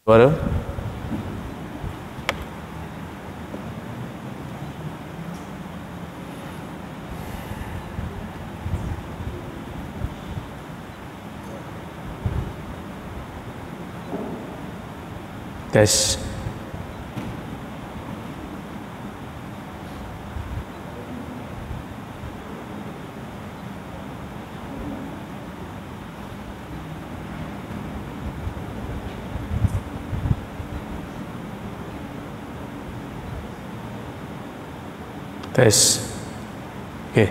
Suara. Tes. Tes. Okey.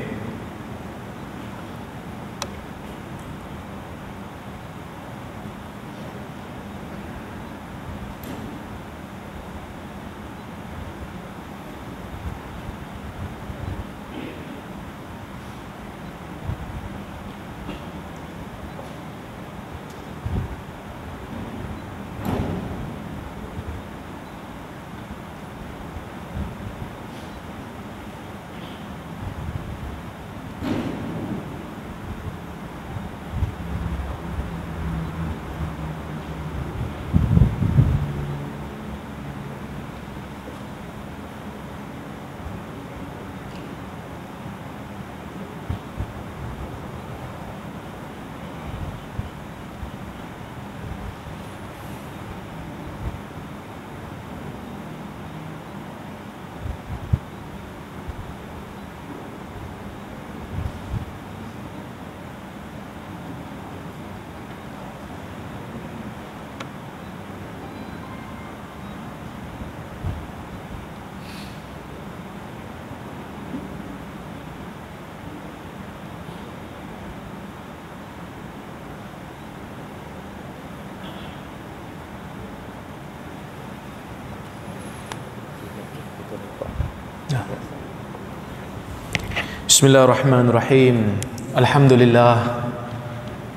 Bismillahirrahmanirrahim. Alhamdulillah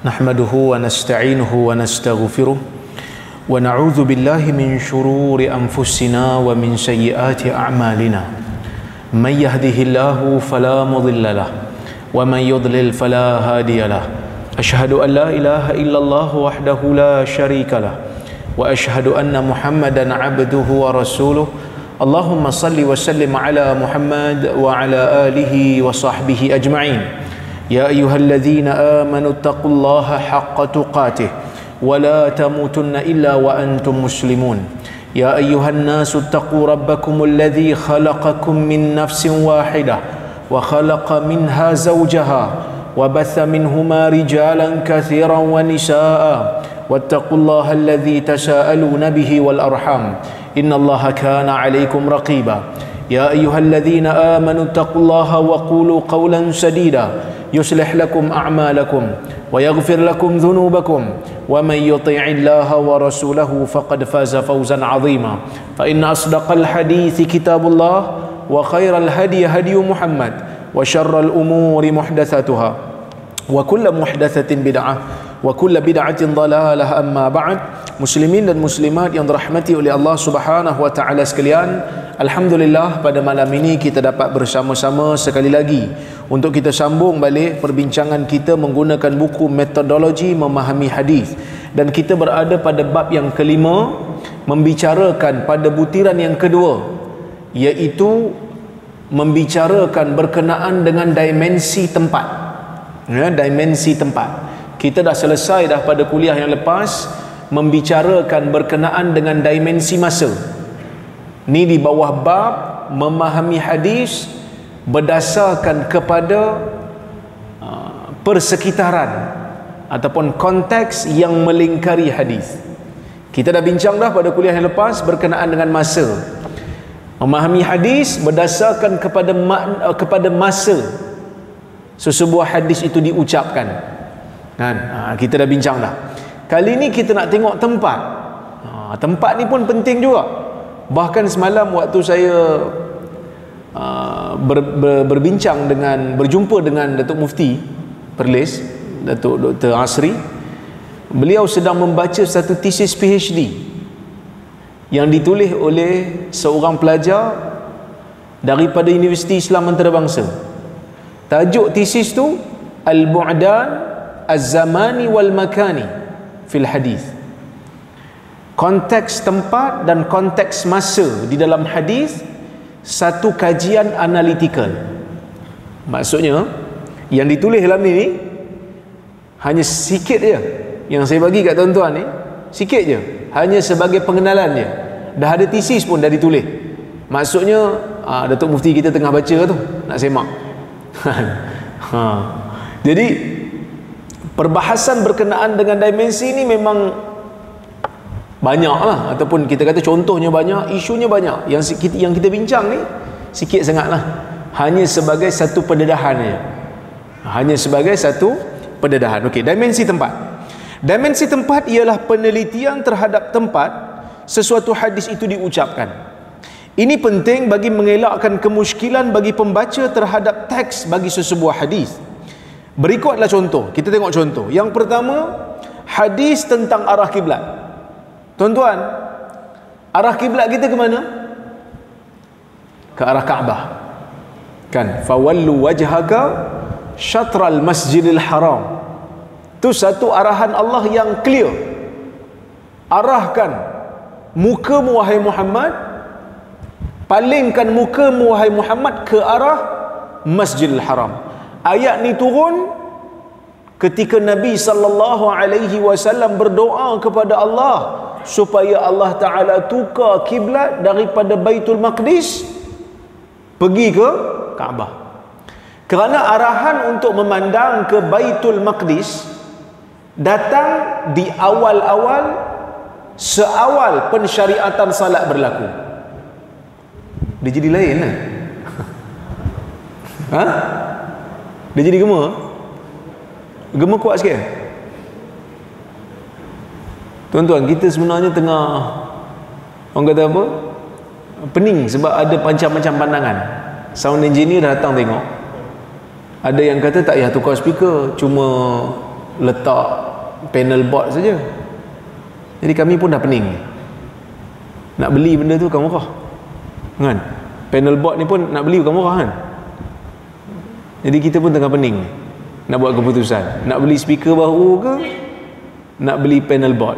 nahmaduhu wa nasta'inuhu wa nastaghfiruh wa na'udzu billahi min shururi anfusina wa min sayyiati a'malina. May yahdihillahu fala mudilla lahu wa man yudlil fala hadiya lahu. Asyhadu an la ilaha illallah wahdahu la syarika lahu wa asyhadu anna Muhammadan 'abduhu wa rasuluh. Allahumma salli wa sallim ala Muhammad wa ala alihi wa sahbihi ajma'in. Ya ayyuhalladzina amanu taqullaha haqqa tuqatih wa la tamutunna illa wa antum muslimun. Ya ayyuhan nasu taqu rabbakumul ladzi khalaqakum min nafsin wahidah wa khalaqa minha zawjaha wa batha minhuma rijalan katsiran wa nisaa'a wattaqullaha alladzi tasaaluna bihi wal arham. Innallaha kana 'alaikum raqiba. Ya ayyuhalladzina amanu taqullaha wa qulu qawlan sadida yuslih lakum a'malakum wa yaghfir lakum dhunubakum wa man yuti'illaha wa rasulahu faqad faza fawzan 'azima. Fa inna asdaqal hadithi kitabullah wa khairal hadi hadi Muhammad wa syarral umuri muhdatsatuha wa kullu muhdatsatin bid'ah wa kullu bid'atin dhalalah. Amma ba'd. Muslimin dan muslimat yang dirahmati oleh Allah Subhanahu wa taala sekalian, alhamdulillah pada malam ini kita dapat bersama-sama sekali lagi untuk kita sambung balik perbincangan kita menggunakan buku Metodologi Memahami Hadis, dan kita berada pada bab yang kelima, membicarakan pada butiran yang kedua, iaitu membicarakan berkenaan dengan dimensi tempat. Ya, dimensi tempat. Kita dah selesai dah pada kuliah yang lepas membicarakan berkenaan dengan dimensi masa. Ni di bawah bab memahami hadis berdasarkan kepada persekitaran ataupun konteks yang melingkari hadis. Kita dah bincang dah pada kuliah yang lepas berkenaan dengan masa. Memahami hadis berdasarkan kepada masa sesebuah hadis itu diucapkan. Kan? Kita dah bincang dah. Kali ni kita nak tengok tempat. Tempat ni pun penting juga. Bahkan semalam waktu saya berjumpa dengan Datuk Mufti Perlis, Datuk Dr. Asri, beliau sedang membaca satu tesis PhD yang ditulis oleh seorang pelajar daripada Universiti Islam Antarabangsa. Tajuk tesis tu Al-Bu'dan Az-Zamani wal Makani fil Hadis. Konteks tempat dan konteks masa di dalam hadis satu kajian analitikal. Maksudnya yang ditulis dalam ni hanya sikit je yang saya bagi kat tuan-tuan ni, sikit je, hanya sebagai pengenalan dia. Dah ada tesis pun dah ditulis. Maksudnya Datuk Mufti kita tengah baca tu, nak semak. Jadi perbahasan berkenaan dengan dimensi ni memang banyak lah, ataupun kita kata contohnya banyak, isunya banyak. Yang kita bincang ni sikit sangat lah, hanya sebagai satu pendedahan je, hanya sebagai satu pendedahan. Okey, dimensi tempat. Dimensi tempat ialah penelitian terhadap tempat sesuatu hadis itu diucapkan. Ini penting bagi mengelakkan kemusykilan bagi pembaca terhadap teks bagi sesebuah hadis. Berikutlah contoh, kita tengok contoh. Yang pertama, hadis tentang arah kiblat. Tuan-tuan, arah kiblat kita ke mana? Ke arah Kaabah. Kan? Fawallu wajhaka syatral masjidil haram. Itu satu arahan Allah yang clear. Arahkan mukamu wahai Muhammad, palingkan mukamu wahai Muhammad ke arah Masjidil Haram. Ayat ni turun ketika Nabi sallallahu alaihi wasallam berdoa kepada Allah supaya Allah Taala tukar kiblat daripada Baitul Maqdis pergi ke Kaabah. Kerana arahan untuk memandang ke Baitul Maqdis datang di awal-awal, seawal pensyariatan salat berlaku. Dia jadi lain lah. Dia jadi gema kuat sikit. Tuan-tuan, kita sebenarnya tengah, orang kata apa, pening sebab ada macam-macam pandangan. Sound engineer datang tengok, ada yang kata tak payah tukar speaker, cuma letak panel board saja. Jadi kami pun dah pening, nak beli benda tu kan murah kan, panel board ni pun nak beli bukan murah kan. Jadi kita pun tengah pening nak buat keputusan, nak beli speaker baru ke nak beli panel board.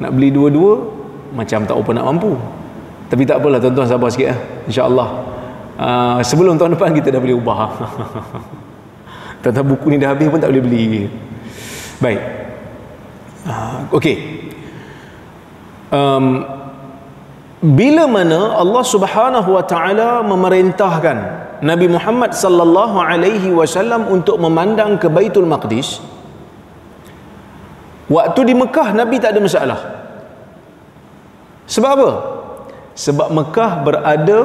Nak beli dua-dua macam tak apa nak mampu. Tapi tak apalah tuan-tuan, sabar sikit lah, insya-Allah. Sebelum tahun depan kita dah boleh ubah. Tuan-tuan, buku ni dah habis pun tak boleh beli. Baik. Okey. Bila mana Allah Subhanahu wa taala memerintahkan Nabi Muhammad sallallahu alaihi wasallam untuk memandang ke Baitul Maqdis, waktu di Mekah Nabi tak ada masalah. Sebab apa? Sebab Mekah berada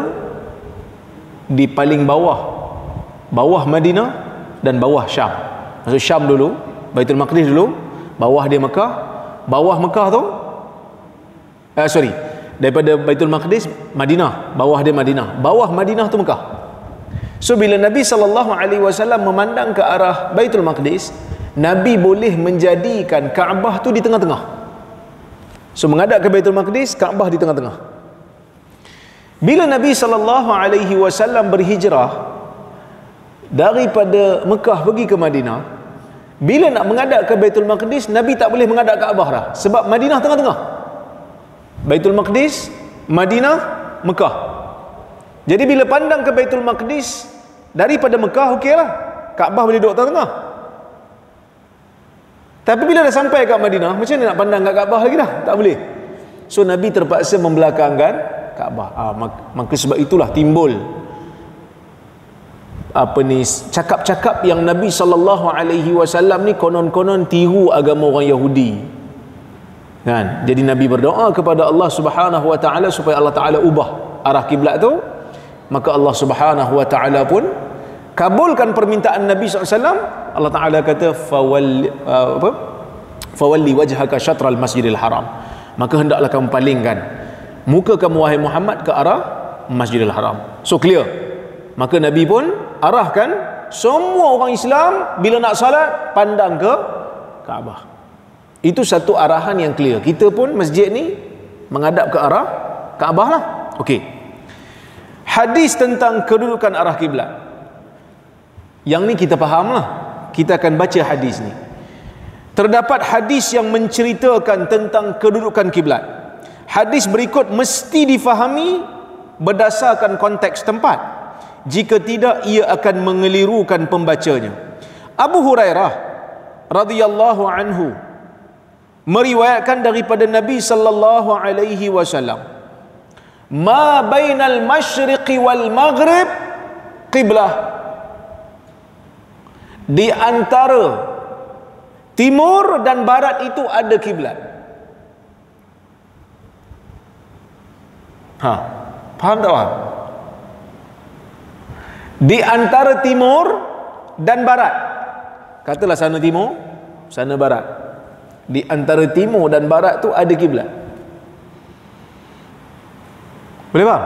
di paling bawah Madinah dan bawah Syam. Maksud Syam dulu, Baitul Maqdis dulu, bawah dia Mekah. Bawah Mekah tu daripada Baitul Maqdis Madinah, bawah dia Madinah. Bawah Madinah tu Mekah. So bila Nabi SAW memandang ke arah Baitul Maqdis, Nabi boleh menjadikan Kaabah tu di tengah-tengah. So menghadap ke Baitul Maqdis, Kaabah di tengah-tengah. Bila Nabi SAW berhijrah daripada Mekah pergi ke Madinah, bila nak menghadap ke Baitul Maqdis, Nabi tak boleh menghadap Kaabah dah, sebab Madinah tengah-tengah. Baitul Maqdis, Madinah, Mekah. Jadi bila pandang ke Baitul Maqdis daripada Mekah, okeylah, Kaabah boleh duduk tengah-tengah. Tapi bila dah sampai kat Madinah, macam mana nak pandang kat Kaabah lagi dah? Tak boleh. So Nabi terpaksa membelakangkan Kaabah. Maka sebab itulah timbul cakap-cakap yang Nabi SAW ni konon-konon tiru agama orang Yahudi. Kan? Jadi Nabi berdoa kepada Allah Subhanahu wa taala supaya Allah Taala ubah arah kiblat tu. Maka Allah Subhanahu wa taala pun kabulkan permintaan Nabi SAW. Allah Ta'ala kata fawalli wajhaka syatral masjidil haram, maka hendaklah kamu palingkan muka kamu wahai Muhammad ke arah Masjidil Haram. So clear. Maka Nabi pun arahkan semua orang Islam bila nak salat pandang ke Kaabah. Itu satu arahan yang clear. Kita pun masjid ni menghadap ke arah Kaabah lah. Okey. Hadis tentang kedudukan arah kiblat, yang ni kita faham lah. Kita akan baca hadis ni. Terdapat hadis yang menceritakan tentang kedudukan kiblat. Hadis berikut mesti difahami berdasarkan konteks tempat. Jika tidak, ia akan mengelirukan pembacanya. Abu Hurairah radhiyallahu anhu meriwayatkan daripada Nabi sallallahu alaihi wasallam, "Ma bainal masyriqi wal maghrib qiblah." Di antara timur dan barat itu ada kiblat. Faham tak faham? Di antara timur dan barat. Katalah sana timur, sana barat. Di antara timur dan barat tu ada kiblat. Boleh faham?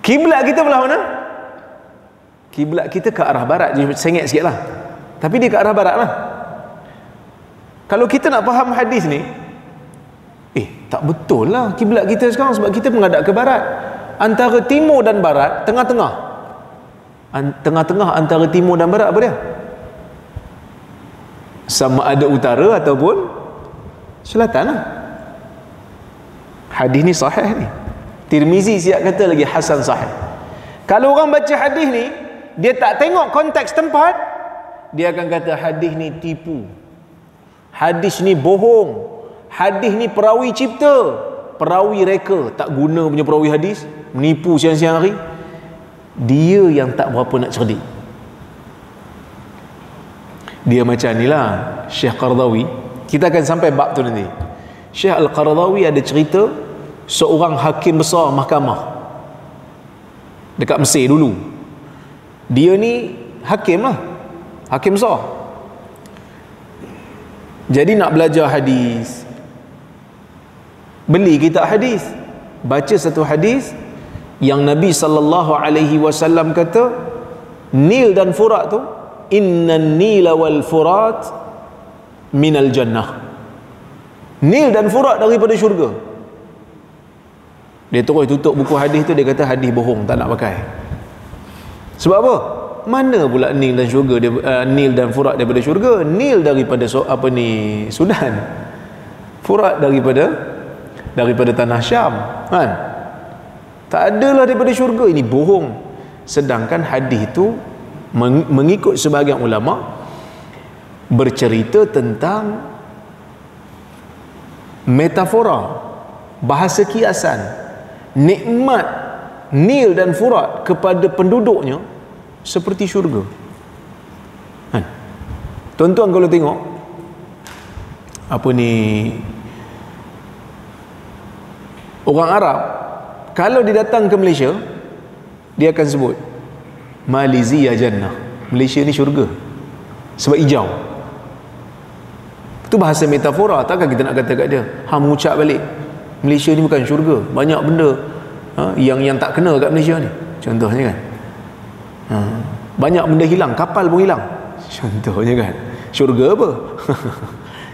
Kiblat kita belah mana? Kiblat kita ke arah barat. Sengit sikit lah, tapi dia ke arah barat lah. Kalau kita nak faham hadis ni, tak betul lah kiblat kita sekarang, sebab kita menghadap ke barat. Antara timur dan barat, tengah-tengah. Tengah-tengah antara timur dan barat apa dia? Sama ada utara ataupun selatan lah. Hadis ni sahih ni. Tirmizi siap kata lagi hasan sahih. Kalau orang baca hadis ni, dia tak tengok konteks tempat, dia akan kata hadis ni tipu, hadis ni bohong, hadis ni perawi cipta, perawi reka, tak guna punya perawi hadis, menipu siang-siang hari. Dia yang tak berapa nak cerdik. Dia macam ni lah Syekh Qaradawi. Kita akan sampai bab tu nanti. Syekh Al-Qaradawi ada cerita seorang hakim besar mahkamah dekat Mesir dulu. Dia ni hakim lah, hakim besar. Jadi nak belajar hadis, beli kitab hadis, baca satu hadis yang Nabi SAW kata, Nil dan Furat tu, innan nila wal furat minal jannah. Nil dan Furat daripada syurga. Dia terus tutup buku hadis tu, dia kata hadis bohong, tak nak pakai. Sebab apa? Mana pula Nil dan syurga, Nil dan Furat daripada syurga? Nil daripada Sudan, Furat daripada tanah Syam, kan? Tak adalah daripada syurga. Ini bohong. Sedangkan hadis itu mengikut sebahagian ulama bercerita tentang metafora, bahasa kiasan, nikmat Nil dan Furat kepada penduduknya seperti syurga. Kan? Tuan-tuan kalau tengok apa ni, orang Arab kalau dia datang ke Malaysia, dia akan sebut Malaysia Jannah, Malaysia ni syurga, sebab hijau. Itu bahasa metafora. Takkan kita nak kata kat dia, mengucap balik Malaysia ni bukan syurga, banyak benda yang tak kena kat Malaysia ni, contohnya kan. Banyak benda hilang, kapal pun hilang, contohnya kan. Syurga apa?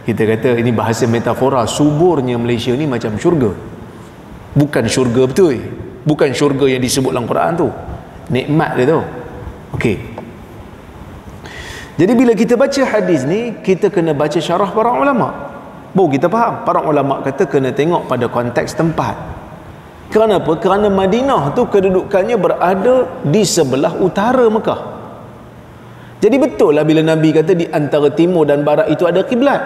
Kita kata ini bahasa metafora. Suburnya Malaysia ni macam syurga, bukan syurga betul, bukan syurga yang disebut dalam Quran tu, nikmat dia tu. Okey, jadi bila kita baca hadis ni, kita kena baca syarah para ulama, baru kita faham. Para ulama kata kena tengok pada konteks tempat. Kerana apa? Kerana Madinah tu kedudukannya berada di sebelah utara Mekah. Jadi betul lah bila Nabi kata di antara timur dan barat itu ada kiblat,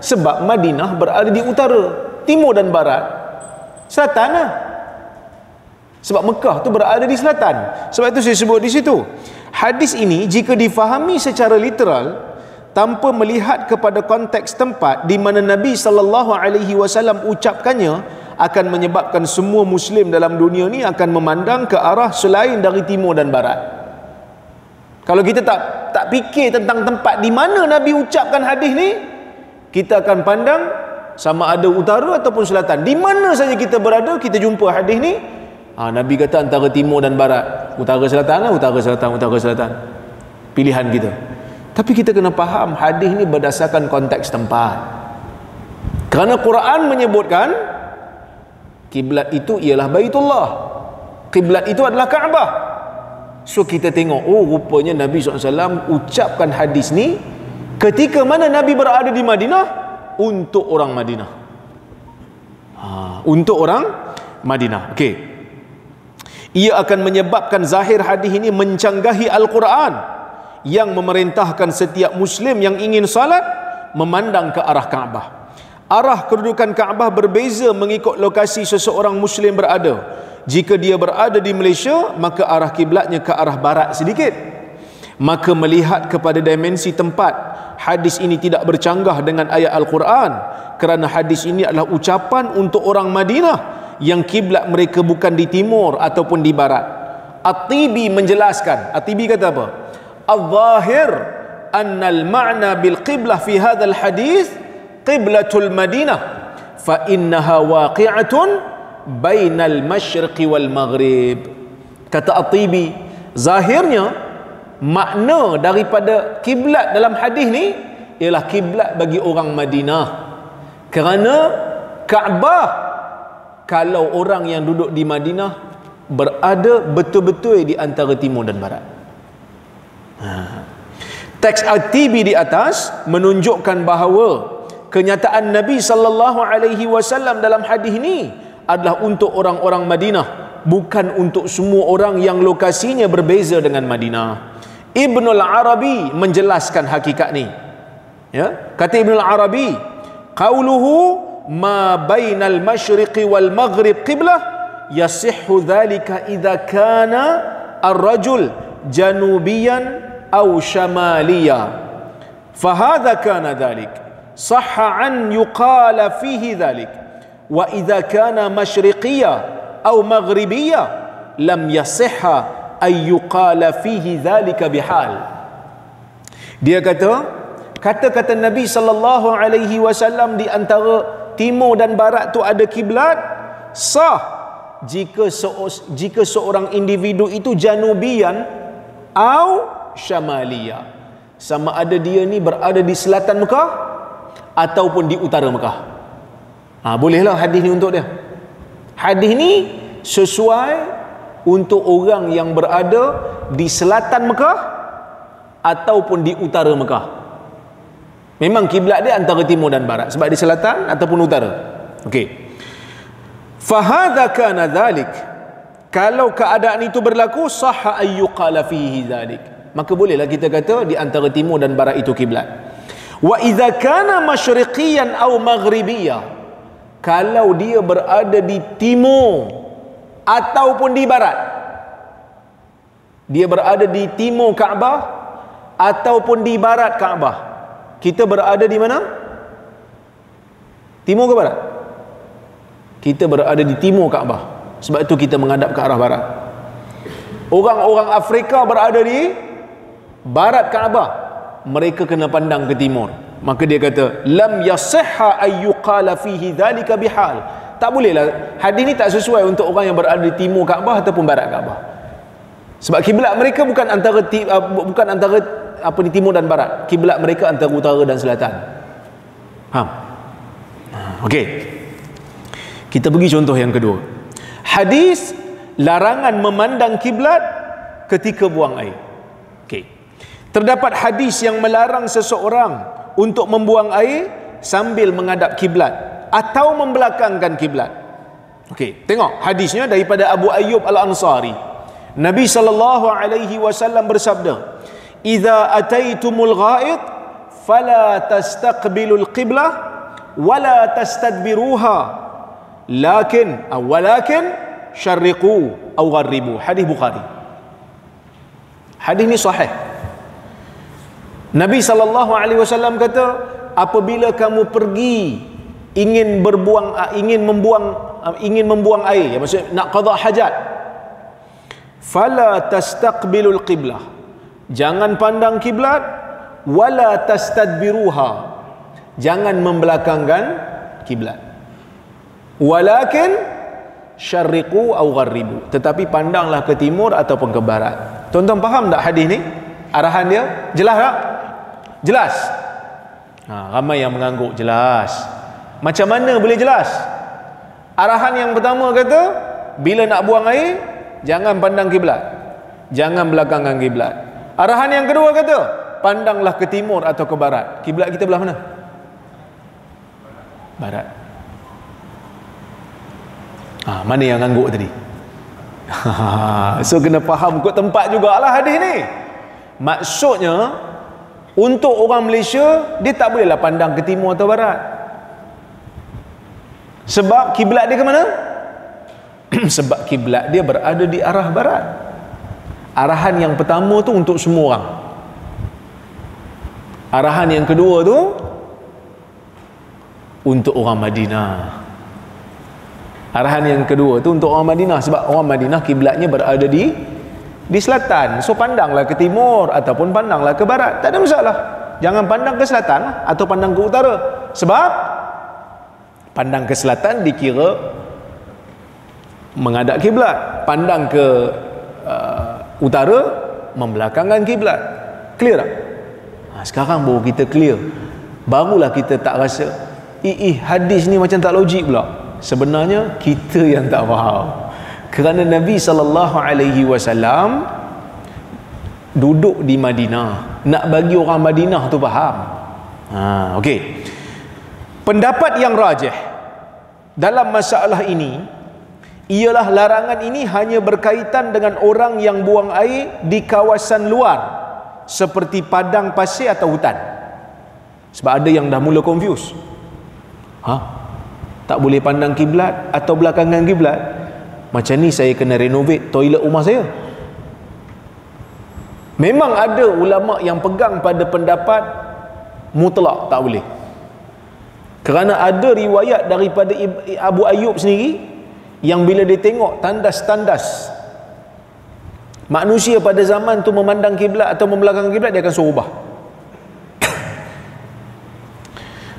sebab Madinah berada di utara. Timur dan barat selatan lah, sebab Mekah tu berada di selatan. Sebab itu saya sebut di situ, hadis ini jika difahami secara literal tanpa melihat kepada konteks tempat di mana Nabi SAW ucapkannya, akan menyebabkan semua Muslim dalam dunia ni akan memandang ke arah selain dari timur dan barat. Kalau kita tak fikir tentang tempat di mana Nabi ucapkan hadis ni, kita akan pandang sama ada utara ataupun selatan. Di mana saja kita berada, kita jumpa hadis ni, Nabi kata antara timur dan barat, utara selatan lah, utara selatan, pilihan kita. Tapi kita kena faham hadis ni berdasarkan konteks tempat. Kerana Quran menyebutkan kiblat itu ialah Baitullah, kiblat itu adalah Kaabah. So kita tengok, rupanya Nabi SAW ucapkan hadis ni ketika mana Nabi berada di Madinah untuk orang Madinah. Untuk orang Madinah. Okey. Ia akan menyebabkan zahir hadis ini mencanggahi Al-Quran yang memerintahkan setiap Muslim yang ingin salat memandang ke arah Kaabah. Arah kedudukan Kaabah berbeza mengikut lokasi seseorang Muslim berada. Jika dia berada di Malaysia, maka arah kiblatnya ke arah barat sedikit. Maka melihat kepada dimensi tempat, hadis ini tidak bercanggah dengan ayat Al-Quran, kerana hadis ini adalah ucapan untuk orang Madinah yang kiblat mereka bukan di timur ataupun di barat. At-Tibi menjelaskan, At-Tibi kata apa? Al-Zahir anna al-ma'na bil qiblah fi hadzal hadis qiblatul Madinah fa innaha waqi'atun bainal masyriqi wal maghrib. Kata At-Tibi, zahirnya makna daripada kiblat dalam hadis ni ialah kiblat bagi orang Madinah, kerana Kaabah, kalau orang yang duduk di Madinah berada betul-betul di antara timur dan barat. Teks At-Tibi di atas menunjukkan bahawa kenyataan Nabi sallallahu alaihi wasallam dalam hadis ini adalah untuk orang-orang Madinah, bukan untuk semua orang yang lokasinya berbeza dengan Madinah. Ibnul Arabi menjelaskan hakikat ni. Ya, kata Ibnul Arabi, qauluhu ma bainal masyriqi wal maghrib qiblah yasihhu dhalika idza kana ar-rajul janubiyan aw shamaliya. Fahadha kana dhalik sahha an yuqala fihi dhalik. Wa idza kana masyriqiyya aw maghribiyya lam yasihha ayyuqala fihi dhalika bihal. Dia kata, kata-kata Nabi sallallahu alaihi wasallam di antara timur dan barat tu ada kiblat sah jika seorang individu itu janubian atau syamaliya, sama ada dia ni berada di selatan Mekah ataupun di utara Mekah. Bolehlah hadis ni untuk dia. Hadis ni sesuai untuk orang yang berada di selatan Mekah ataupun di utara Mekah. Memang kiblat dia antara timur dan barat, sebab di selatan ataupun utara. Okey. Fahadha kana dhalik. Kalau keadaan itu berlaku, sahha ayyuqala fihi dhalik, maka bolehlah kita kata di antara timur dan barat itu kiblat. Wa idza kana masyriqiyan aw maghribiyya, kalau dia berada di timur ataupun di barat, dia berada di timur Kaabah ataupun di barat Kaabah, kita berada di mana? Timur ke barat? Kita berada di timur Kaabah, sebab itu kita menghadap ke arah barat. Orang-orang Afrika berada di barat Kaabah, mereka kena pandang ke timur. Maka dia kata lam yasihha ayyuqala fihi dhalika bihal. Tak bolehlah, hadis ni tak sesuai untuk orang yang berada di timur Kaabah ataupun barat Kaabah, sebab kiblat mereka bukan antara di timur dan barat. Kiblat mereka antara utara dan selatan. Faham? Okey. Kita pergi contoh yang kedua. Hadis larangan memandang kiblat ketika buang air. Okey. Terdapat hadis yang melarang seseorang untuk membuang air sambil menghadap kiblat atau membelakangkan kiblat. Okey, tengok hadisnya daripada Abu Ayyub Al-Ansari. Nabi sallallahu alaihi wasallam bersabda, "Idza ataitumul ghaid fala tastaqbilul qiblah wala tastadbiruha, walakin syarriqu aw gharribu." Hadis Bukhari. Hadis ni sahih. Nabi sallallahu alaihi wasallam kata, apabila kamu pergi ingin membuang air, maksudnya nak qada hajat, fala tastaqbilul qiblah, jangan pandang kiblat, wala tastadbiruha, jangan membelakangkan kiblat, walakin syarriqu aw gharribu, tetapi pandanglah ke timur ataupun ke barat. Tuan-tuan faham tak hadis ni? Arahan dia jelas tak? Jelas. Ramai yang mengangguk jelas. Macam mana boleh jelas? Arahan yang pertama kata, bila nak buang air, jangan pandang kiblat, jangan belakangkan kiblat. Arahan yang kedua kata, pandanglah ke timur atau ke barat. Kiblat kita belah mana? Barat. Mana yang ngangguk tadi? So kena faham kot tempat jugalah hadis ni. Maksudnya untuk orang Malaysia, dia tak bolehlah pandang ke timur atau barat. Sebab kiblat dia ke mana? Sebab kiblat dia berada di arah barat. Arahan yang pertama tu untuk semua orang. Arahan yang kedua tu untuk orang Madinah. Arahan yang kedua tu untuk orang Madinah, sebab orang Madinah kiblatnya berada di selatan. So pandanglah ke timur ataupun pandanglah ke barat, tak ada masalah. Jangan pandang ke selatan atau pandang ke utara. Sebab pandang ke selatan dikira menghadap kiblat, pandang ke utara membelakangkan kiblat. Clear tak? Sekarang baru kita clear, barulah kita tak rasa hadis ni macam tak logik pula. Sebenarnya kita yang tak faham, kerana Nabi SAW duduk di Madinah, nak bagi orang Madinah tu faham. Okey. Pendapat yang rajih dalam masalah ini ialah larangan ini hanya berkaitan dengan orang yang buang air di kawasan luar seperti padang pasir atau hutan. Sebab ada yang dah mula confuse. Tak boleh pandang kiblat atau belakangan kiblat. Macam ni saya kena renovate toilet rumah saya. Memang ada ulama yang pegang pada pendapat mutlak tak boleh. Kerana ada riwayat daripada Abu Ayyub sendiri yang bila dia tengok tandas-tandas manusia pada zaman tu memandang kiblat atau membelakang kiblat, dia akan suruh ubah.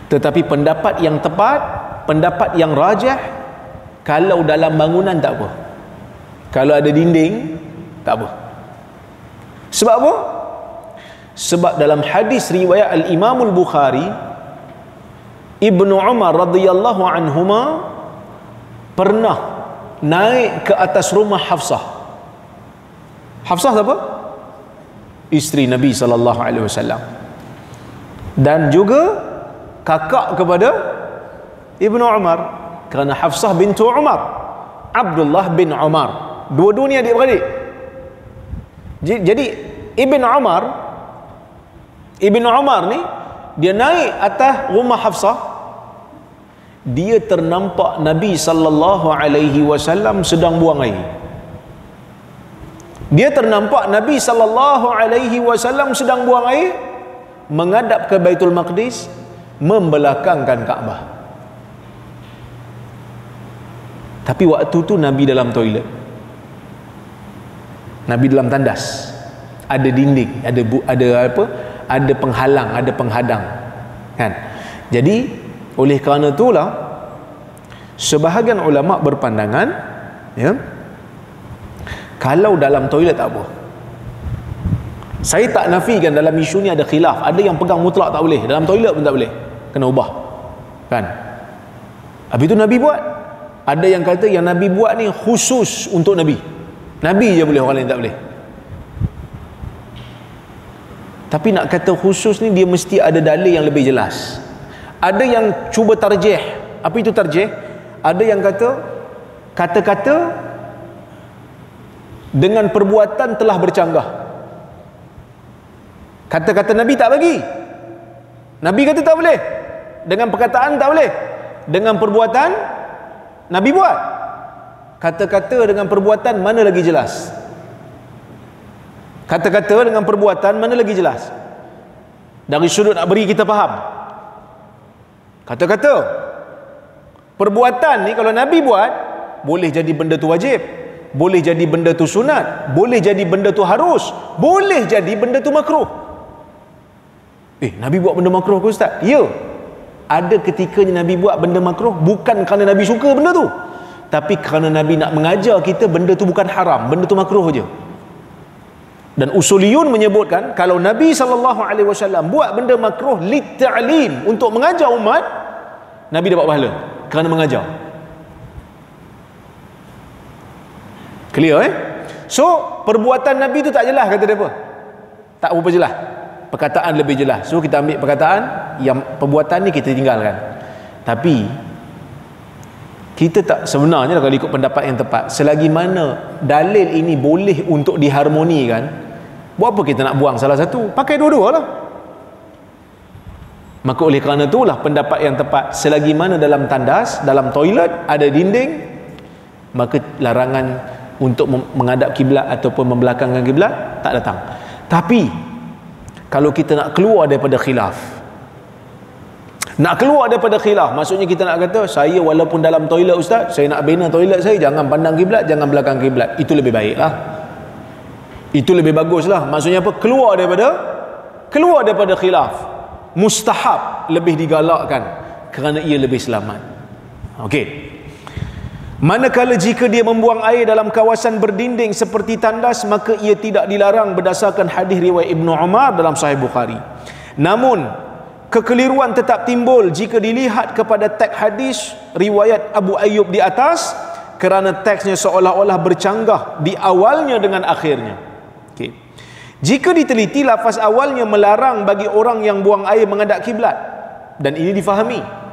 Tetapi pendapat yang tepat, pendapat yang rajih, kalau dalam bangunan tak apa, kalau ada dinding tak apa. Sebab apa? Sebab dalam hadis riwayat Al-Imam Al-Bukhari, Ibnu Umar radhiyallahu anhuma pernah naik ke atas rumah Hafsah. Hafsah siapa? Isteri Nabi SAW, dan juga kakak kepada Ibnu Umar, kerana Hafsah bintu Umar, Abdullah bin Umar, dua-dua ni adik-beradik. Jadi Ibnu Umar ni dia naik atas rumah Hafsah, dia ternampak Nabi SAW sedang buang air. Dia ternampak Nabi SAW sedang buang air menghadap ke Baitul Maqdis, membelakangkan Kaabah. Tapi waktu tu Nabi dalam toilet, Nabi dalam tandas, ada dinding, ada penghalang, ada penghadang, kan? Jadi oleh kerana itulah sebahagian ulama berpandangan, ya, kalau dalam toilet tak apa. Saya tak nafikan dalam isu ni ada khilaf, ada yang pegang mutlak tak boleh, dalam toilet pun tak boleh, kena ubah, kan? Habis tu Nabi buat. Ada yang kata yang Nabi buat ni khusus untuk Nabi je boleh, orang lain tak boleh. Tapi nak kata khusus ni, dia mesti ada dalil yang lebih jelas. Ada yang cuba tarjih. Apa itu tarjih? Ada yang kata kata-kata dengan perbuatan telah bercanggah. Kata-kata Nabi tak bagi. Nabi kata tak boleh, dengan perkataan tak boleh, dengan perbuatan Nabi buat. Kata-kata dengan perbuatan mana lagi jelas? Kata-kata dengan perbuatan mana lagi jelas? Dari sudut nak beri kita faham. Kata-kata, perbuatan ni kalau Nabi buat, boleh jadi benda tu wajib, boleh jadi benda tu sunat, boleh jadi benda tu harus, boleh jadi benda tu makruh. Nabi buat benda makruh ke Ustaz? Ya. Ada ketikanya Nabi buat benda makruh bukan kerana Nabi suka benda tu, tapi kerana Nabi nak mengajar kita benda tu bukan haram, benda tu makruh je. Dan usuliyun menyebutkan kalau Nabi SAW buat benda makruh litta'lim, untuk mengajar umat, Nabi dapat pahala kerana mengajar. Clear, So perbuatan Nabi tu tak jelas, kata dia apa? Tak berapa jelas, perkataan lebih jelas. So kita ambil perkataan, yang perbuatan ni kita tinggalkan. Tapi Kita tak, sebenarnya kalau ikut pendapat yang tepat, selagi mana dalil ini boleh untuk diharmonikan, buat apa kita nak buang salah satu? Pakai dua-dua lah. Maka oleh kerana itulah pendapat yang tepat, selagi mana dalam tandas, dalam toilet ada dinding, maka larangan untuk menghadap kiblat ataupun membelakangkan kiblat tak datang. Tapi kalau kita nak keluar daripada khilaf, maksudnya kita nak kata, saya walaupun dalam toilet ustaz, saya nak bina toilet saya, jangan pandang kiblat, jangan belakang kiblat, itu lebih baik lah, itu lebih bagus lah. Maksudnya apa? Keluar daripada khilaf, mustahab, lebih digalakkan kerana ia lebih selamat. Okey. Manakala jika dia membuang air dalam kawasan berdinding seperti tandas, maka ia tidak dilarang berdasarkan hadis riwayat Ibnu Umar dalam Sahih Bukhari. Namun kekeliruan tetap timbul jika dilihat kepada teks hadis riwayat Abu Ayyub di atas, kerana teksnya seolah-olah bercanggah di awalnya dengan akhirnya. Okay. Jika diteliti, lafaz awalnya melarang bagi orang yang buang air menghadap kiblat, dan ini difahami.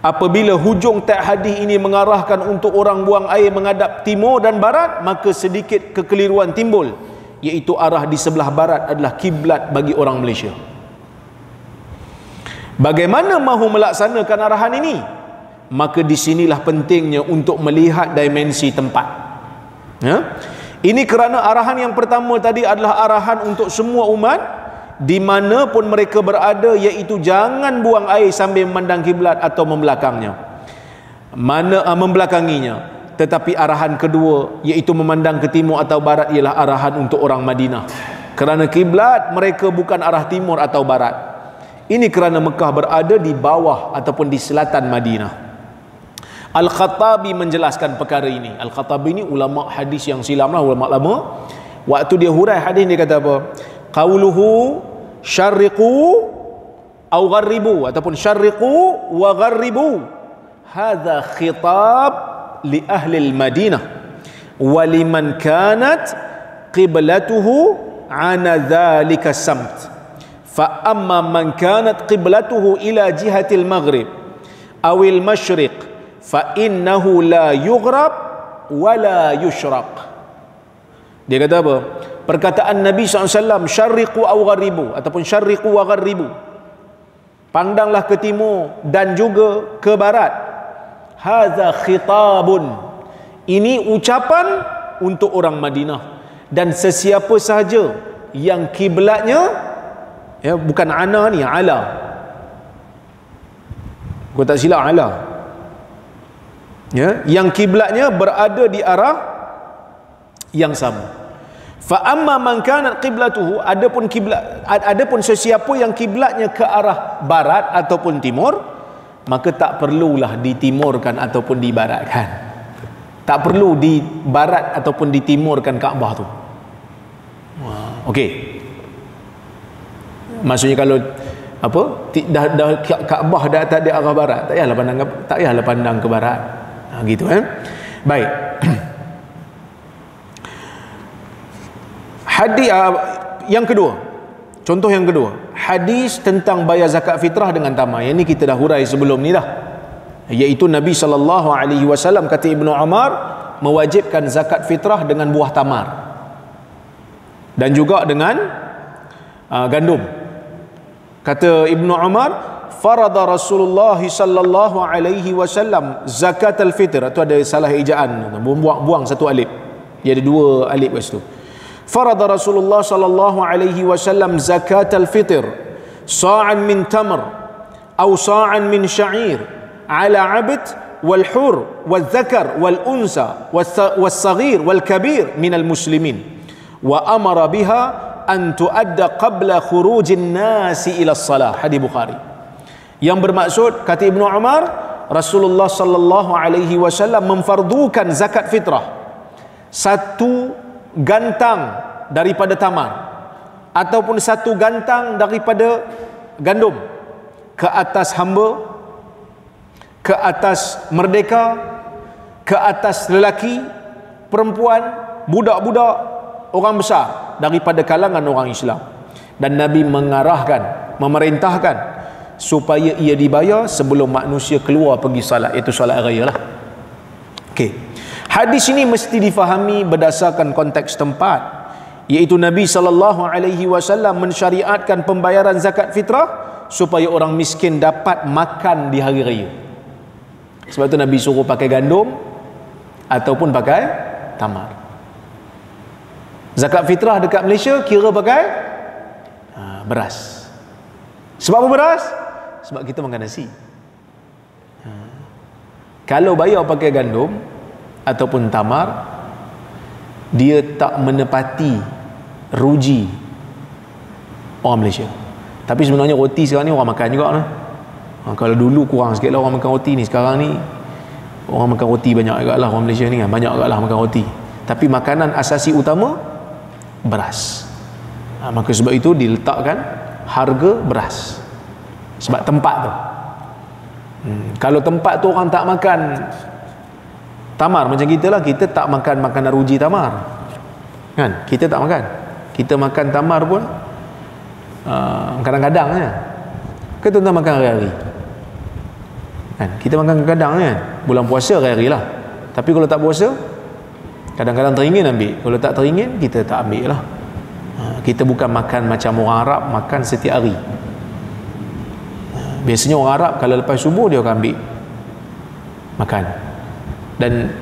Apabila hujung teks hadis ini mengarahkan untuk orang buang air menghadap timur dan barat, maka sedikit kekeliruan timbul, iaitu arah di sebelah barat adalah kiblat bagi orang Malaysia. Bagaimana mahu melaksanakan arahan ini? Maka disinilah pentingnya untuk melihat dimensi tempat. Ya? Ini kerana arahan yang pertama tadi adalah arahan untuk semua umat, di mana pun mereka berada, iaitu jangan buang air sambil memandang kiblat atau membelakanginya. Tetapi arahan kedua, iaitu memandang ke timur atau barat, ialah arahan untuk orang Madinah, kerana kiblat mereka bukan arah timur atau barat. Ini kerana Mekah berada di bawah ataupun di selatan Madinah. Al-Khattabi menjelaskan perkara ini. Al-Khattabi ini ulama hadis yang silam lah, ulama lama. Waktu dia hurai hadis, dia kata apa? Qauluhu syarriqu au gharribu, ataupun syarriqu wa gharribu, hadza khitab li ahli al-Madinah wa liman kanat qiblatuhu ana dhalika samt. Fa amma man kanat qiblatuhu ila jihatil maghrib awil masyriq fa innahu la yughrab wa la yushraq. Dia kata apa? Perkataan Nabi SAW, syarriqu aw gharribu, ataupun syarriqu wa gharribu, pandanglah ke timur dan juga ke barat. Hadza khitabun, ini ucapan untuk orang Madinah, dan sesiapa sahaja yang kiblatnya, ya, bukan ana ni, ala, kau tak silap, ala, ya, yang kiblatnya berada di arah yang sama. Fa amma man kanat qiblatuhu, adapun sesiapa yang kiblatnya ke arah barat ataupun timur, maka tak perlulah ditimurkan ataupun dibaratkan. Tak perlu di barat ataupun ditimurkan Kaabah tu. Okey. Maksudnya kalau apa, dah Kaabah dah tak di arah barat, tak payahlah pandang ke barat. Gitu kan. Baik. Hadis yang kedua, contoh yang kedua, hadis tentang bayar zakat fitrah dengan tamar. Yang ini kita dah hurai sebelum ni dah, iaitu Nabi SAW, kata Ibnu Umar, mewajibkan zakat fitrah dengan buah tamar dan juga dengan gandum. Kata Ibnu Umar, farada Rasulullah sallallahu alaihi wasallam zakat al-fitr. Itu ada salah ejaan, buang satu alif, dia ada dua alif kat situ. Farada Rasulullah sallallahu alaihi wasallam zakat al-fitr sa'an min tamr atau sa'an min sya'ir ala 'abd wal hur wal dhakar wal unsa was saghir wal kabir min al muslimin wa amara biha an tuadda qabla khurujin nasi ila as-salah. Hadis Bukhari. Yang bermaksud, kata Ibnu Umar, Rasulullah sallallahu alaihi wasallam memfardukan zakat fitrah, satu gantang daripada tamar ataupun satu gantang daripada gandum ke atas hamba, ke atas merdeka, ke atas lelaki, perempuan, budak-budak, orang besar daripada kalangan orang Islam. Dan Nabi mengarahkan, memerintahkan supaya ia dibayar sebelum manusia keluar pergi salat, iaitu salat raya lah. Okey. Hadis ini mesti difahami berdasarkan konteks tempat, iaitu Nabi SAW mensyariatkan pembayaran zakat fitrah supaya orang miskin dapat makan di hari raya. Sebab itu Nabi suruh pakai gandum ataupun pakai tamar. Zakat fitrah dekat Malaysia kira pakai beras. Sebab apa beras? Sebab kita makan nasi. Kalau bayar pakai gandum ataupun tamar, dia tak menepati ruji orang Malaysia. Tapi sebenarnya roti sekarang ni orang makan juga lah. Kalau dulu kurang sikit lah orang makan roti ni, sekarang ni orang makan roti banyak juga lah. Orang Malaysia ni kan banyak juga lah makan roti. Tapi makanan asasi utama beras. Maka sebab itu diletakkan harga beras, sebab tempat tu. Kalau tempat tu orang tak makan tamar macam kita lah, kita tak makan makanan ruji tamar kan, kita tak makan. Kita makan tamar pun kadang-kadang je. Ke tuan-tuan makan hari-hari kan? Kita makan kadang-kadang kan. Bulan puasa hari-hari lah, tapi kalau tak puasa kadang-kadang teringin ambil, kalau tak teringin kita tak ambil lah. Kita bukan makan macam orang Arab makan setiap hari. Biasanya orang Arab kalau lepas subuh dia akan ambil makan. Dan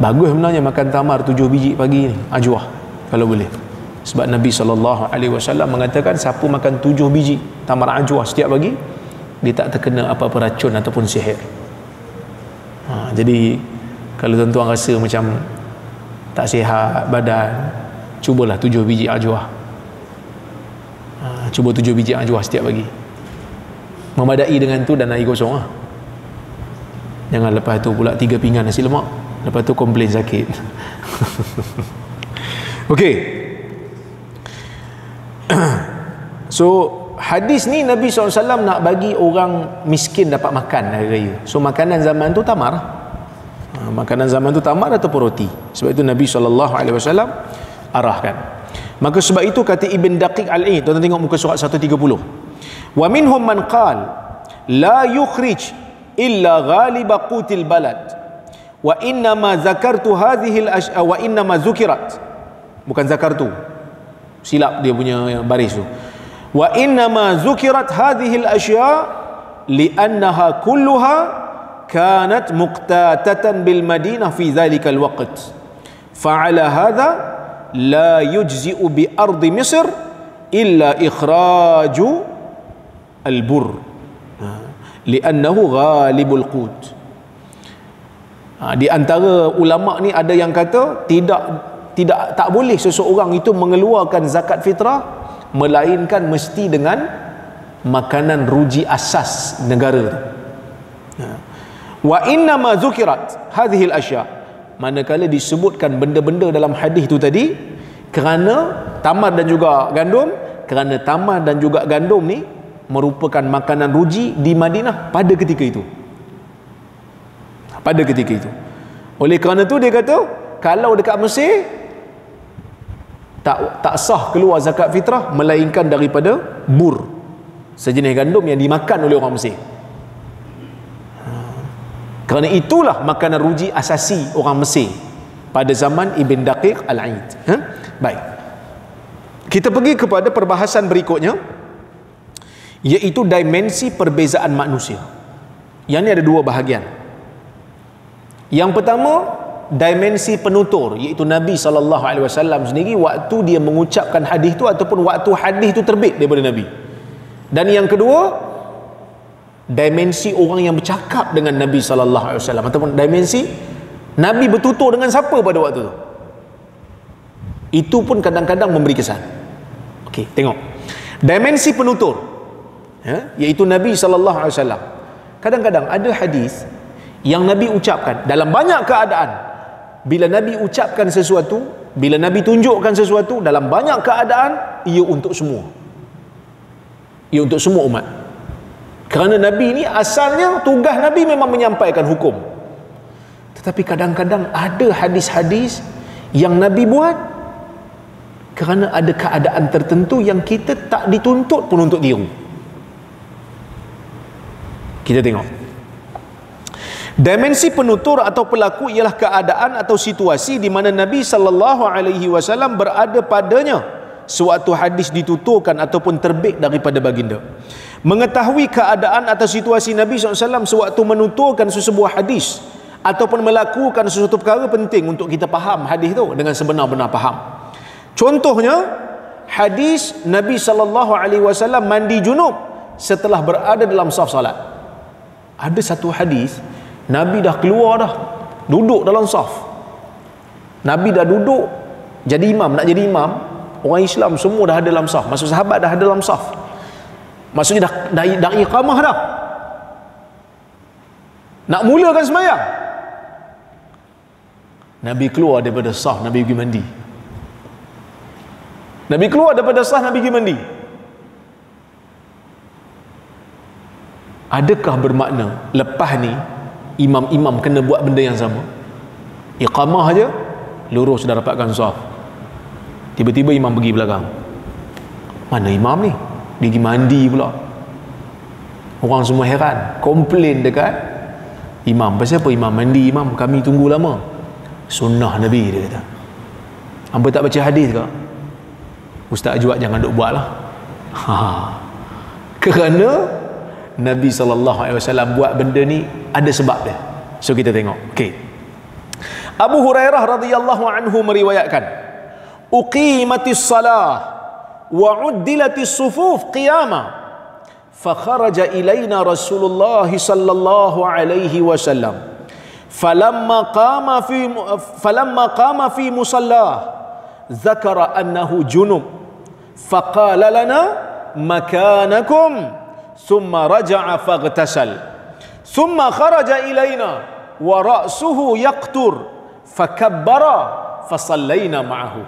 bagus sebenarnya makan tamar 7 biji pagi ni, ajwah kalau boleh. Sebab Nabi SAW mengatakan siapa makan 7 biji tamar ajwah setiap pagi, dia tak terkena apa-apa racun ataupun sihir. Jadi kalau tuan-tuan rasa macam tak sihat badan, cubalah 7 biji ajwah. Cuba 7 biji ajwah setiap pagi. Memadai dengan tu dan air kosong lah. Jangan lepas tu pula 3 pinggan nasi lemak, lepas tu komplain sakit. Okey. So hadis ni Nabi SAW nak bagi orang miskin dapat makan hari raya. So makanan zaman tu tamar. Makanan zaman tu tamar ataupun roti. Sebab itu Nabi SAW arahkan. Maka sebab itu kata Ibn Daqiq Al-Aid, tuan-tuan tengok muka surat 130. Wa minhum man qal la yukhrij illa ghaliba qutil balad wa inna ma zakartu hadhihi al-ashya wa inna ma zukirat, bukan zakartu, silap dia punya baris tu. Wa inna ma zukirat hadhihi al-ashya li'annaha kulluha kanat muqtatatan bil Madinah fi dhalika al-waqt fa'ala hadha la yujzi'u bi ardi Misr illa ikhraju al-bur li'annahu ghalibul qut. Di antara ulama ni ada yang kata tak boleh seseorang itu mengeluarkan zakat fitrah melainkan mesti dengan makanan ruji asas negara tu. Wa inna ma zukirat hadhihi al-ashya, manakala disebutkan benda-benda dalam hadis tu tadi, kerana tamar dan juga gandum, kerana tamar dan juga gandum ni merupakan makanan ruji di Madinah pada ketika itu. Pada ketika itu. Oleh kerana tu dia kata kalau dekat Mesir tak sah keluar zakat fitrah melainkan daripada bur, sejenis gandum yang dimakan oleh orang Mesir. Kerana itulah makanan ruji asasi orang Mesir pada zaman Ibn Daqiq Al-Aid. Baik. Kita pergi kepada perbahasan berikutnya, iaitu dimensi perbezaan manusia. Yang ni ada 2 bahagian. Yang pertama, dimensi penutur, iaitu Nabi SAW sendiri waktu dia mengucapkan hadis tu ataupun waktu hadis tu terbit daripada Nabi. Dan yang kedua, dimensi orang yang bercakap dengan Nabi SAW ataupun dimensi Nabi bertutur dengan siapa pada waktu tu. Itu pun kadang-kadang memberi kesan. Okey, tengok. Dimensi penutur, iaitu Nabi SAW. Kadang-kadang ada hadis yang Nabi ucapkan dalam banyak keadaan. Bila Nabi ucapkan sesuatu, bila Nabi tunjukkan sesuatu, dalam banyak keadaan ia untuk semua. Ia untuk semua umat. Kerana Nabi ni asalnya tugas Nabi memang menyampaikan hukum. Tetapi kadang-kadang ada hadis-hadis yang Nabi buat kerana ada keadaan tertentu yang kita tak dituntut pun untuk tiru. Kita tengok. Dimensi penutur atau pelaku ialah keadaan atau situasi di mana Nabi SAW berada padanya sewaktu hadis dituturkan ataupun terbit daripada baginda. Mengetahui keadaan atau situasi Nabi SAW sewaktu menuturkan sesebuah hadis ataupun melakukan sesuatu perkara penting untuk kita faham hadis itu dengan sebenar-benar faham. Contohnya, hadis Nabi SAW mandi junub setelah berada dalam saf salat. Ada satu hadis Nabi dah keluar dah, duduk dalam saf. Nabi dah duduk jadi imam, nak jadi imam. Orang Islam semua dah ada dalam saf. Maksud sahabat dah ada dalam saf. Maksudnya dah iqamah dah. Nak mulakan sembahyang. Nabi keluar daripada saf, Nabi pergi mandi. Nabi keluar daripada saf, Nabi pergi mandi. Adakah bermakna lepas ni imam-imam kena buat benda yang sama? Iqamah aja lurus sudah dapatkan saf. Tiba-tiba imam pergi belakang. Mana imam ni? Dia pergi mandi pula. Orang semua heran, komplain dekat imam. Pasal apa imam mandi? Imam, kami tunggu lama. Sunnah Nabi, dia kata. Hampa tak baca hadis ke? Ustaz Ajwad jangan duk buat lah. Kerana Nabi SAW buat benda ni ada sebab dia. So kita tengok. Okay. Abu Hurairah radhiyallahu anhu meriwayatkan, uqimatis salah wa uddilatis sufuf qiyama fa kharaja ilaina Rasulullah sallallahu alaihi wasallam falamma qama fi musallah dzakara annahu junub faqala lana makanakum thumma raja'a faghtasal thumma kharaja ilaina wa ra'suhu yaqtur fakabbara fasallaina ma'ahu.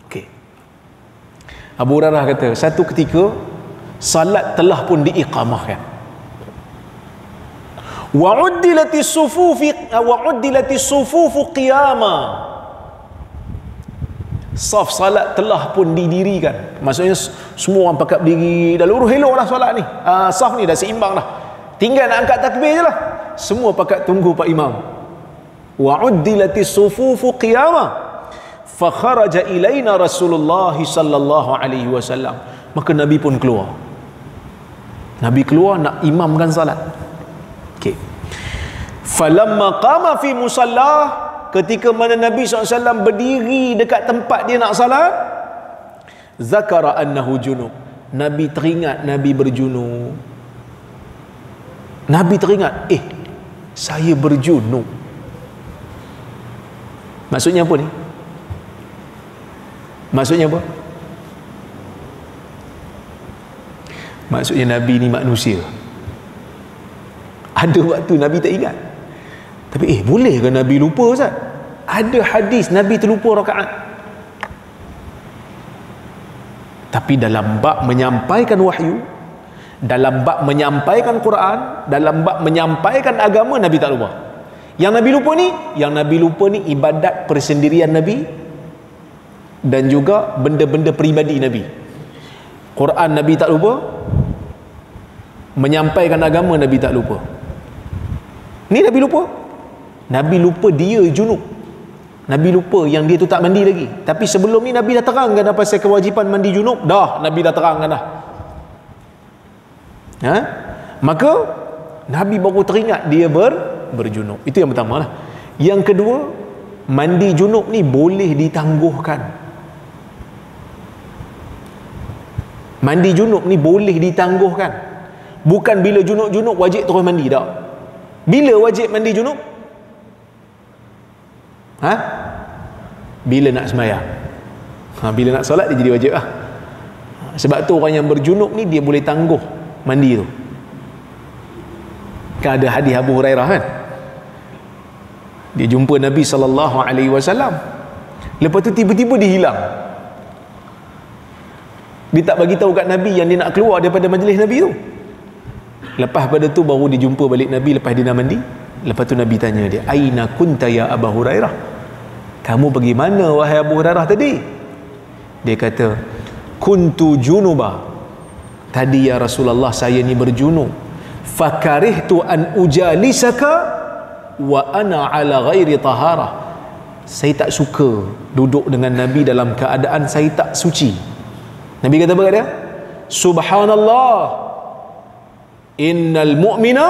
Okey. Abu Hurairah kata, satu ketika salat telah pun diiqamahkan. Wa uddilatis sufufu qiyama. Saf salat telah pun didirikan. Maksudnya semua orang pakat berdiri, dah lurus elok dah solat ni. Saf ni dah seimbang dah. Tinggal nak angkat takbir je lah. Semua pakat tunggu Pak Imam. Wa uddilatis sufufu qiyama fa kharaja ilaina Rasulullah sallallahu alaihi wasallam. Maka Nabi pun keluar. Nabi keluar nak imamkan salat. Okey. Falamma qama fi musallah, ketika mana Nabi SAW berdiri dekat tempat dia nak salat, zakara annahu junub. Nabi teringat Nabi berjunub. Nabi teringat, saya berjunub. Maksudnya apa ni? Maksudnya apa? Maksudnya Nabi ni manusia. Ada waktu Nabi tak ingat. Tapi boleh ke Nabi lupa, Ustaz? Ada hadis Nabi terlupa rakaat. Tapi dalam bab menyampaikan wahyu, dalam bab menyampaikan Quran, dalam bab menyampaikan agama, Nabi tak lupa. Yang Nabi lupa ni ibadat persendirian Nabi dan juga benda-benda peribadi Nabi. Quran Nabi tak lupa, menyampaikan agama Nabi tak lupa. Ni Nabi lupa. Nabi lupa dia junub. Nabi lupa yang dia tu tak mandi lagi. Tapi sebelum ni Nabi dah terangkan apa pasal kewajipan mandi junub. Dah, Nabi dah terangkan dah. Maka Nabi baru teringat dia berjunub. Itu yang pertama lah. Yang kedua, mandi junub ni boleh ditangguhkan. Mandi junub ni boleh ditangguhkan. Bukan bila junub-junub wajib terus mandi, tak. Bila wajib mandi junub? Bila nak sembahyang. Bila nak solat dia jadi wajib lah. Sebab tu orang yang berjunub ni dia boleh tangguh mandi tu. Kan ada hadis Abu Hurairah kan, dia jumpa Nabi SAW, lepas tu tiba-tiba dia hilang. Dia tak bagi tahu kat Nabi yang dia nak keluar daripada majlis Nabi tu. Lepas pada tu baru dia jumpa balik Nabi lepas dia nak mandi. Lepas tu Nabi tanya dia, aina kunta ya Abu Hurairah? Kamu pergi mana wahai Abu Hurairah tadi? Dia kata, kuntu junuba. Tadi ya Rasulullah saya ni berjunub. fakarihtu an ujalisaka wa ana ala ghairi taharah. Saya tak suka duduk dengan Nabi dalam keadaan saya tak suci. Nabi kata apa kat dia? Subhanallah, innal mu'mina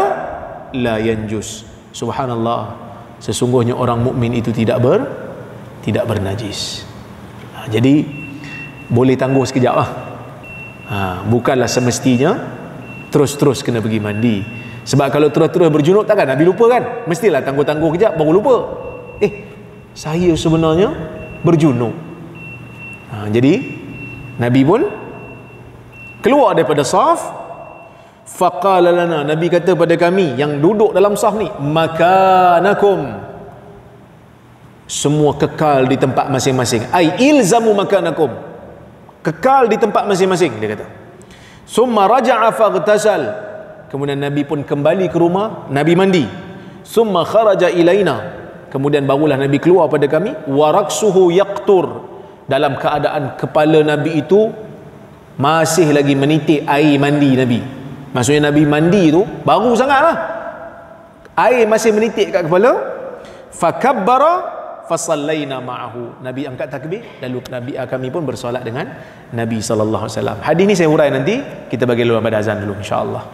la yanjus. Subhanallah, sesungguhnya orang mukmin itu tidak bernajis. Jadi boleh tangguh sekejap lah. Bukanlah semestinya terus-terus kena pergi mandi. Sebab kalau terus-terus berjunub takkan Nabi lupa kan? Mestilah tangguh-tangguh kejap baru lupa. Saya sebenarnya berjunub. Jadi Nabi pun keluar daripada saf. Faqala lana, Nabi kata pada kami yang duduk dalam saf ni, makanakum, semua kekal di tempat masing-masing. Ai ilzamu makanakum, kekal di tempat masing-masing, dia kata. Summa raja'a faghtasal, kemudian Nabi pun kembali ke rumah, Nabi mandi. Summa kharaja ilaina, kemudian barulah Nabi keluar pada kami. Waraksuhu yaqtur, dalam keadaan kepala Nabi itu masih lagi menitik air mandi Nabi. Maksudnya Nabi mandi tu baru sangatlah, air masih menitik kat kepala. Fakabbara fasallaina ma'ahu, Nabi angkat takbir, lalu kami pun bersolat dengan Nabi sallallahu alaihi wasallam. Hadis ni saya hurai nanti, kita bagi dulu pada azan dulu insya-Allah.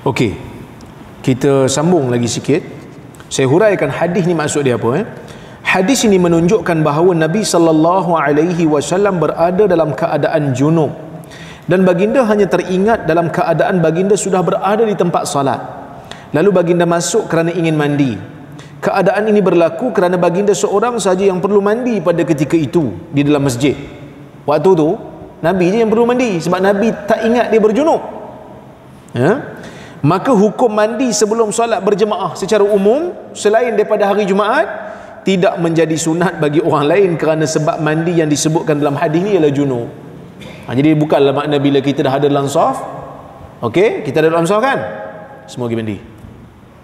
Okey, kita sambung lagi sikit. Saya huraikan hadis ni maksud dia apa. Hadis ini menunjukkan bahawa Nabi sallallahu alaihi wasallam berada dalam keadaan junub, dan baginda hanya teringat dalam keadaan baginda sudah berada di tempat salat. Lalu baginda masuk kerana ingin mandi. Keadaan ini berlaku kerana baginda seorang saja yang perlu mandi pada ketika itu di dalam masjid. Waktu tu Nabi je yang perlu mandi sebab Nabi tak ingat dia berjunub. Maka hukum mandi sebelum solat berjemaah secara umum selain daripada hari Jumaat tidak menjadi sunat bagi orang lain kerana sebab mandi yang disebutkan dalam hadis ni ialah junub. Jadi bukanlah makna bila kita dah ada dalam saf, okey, kita ada dalam saf kan, semua pergi mandi,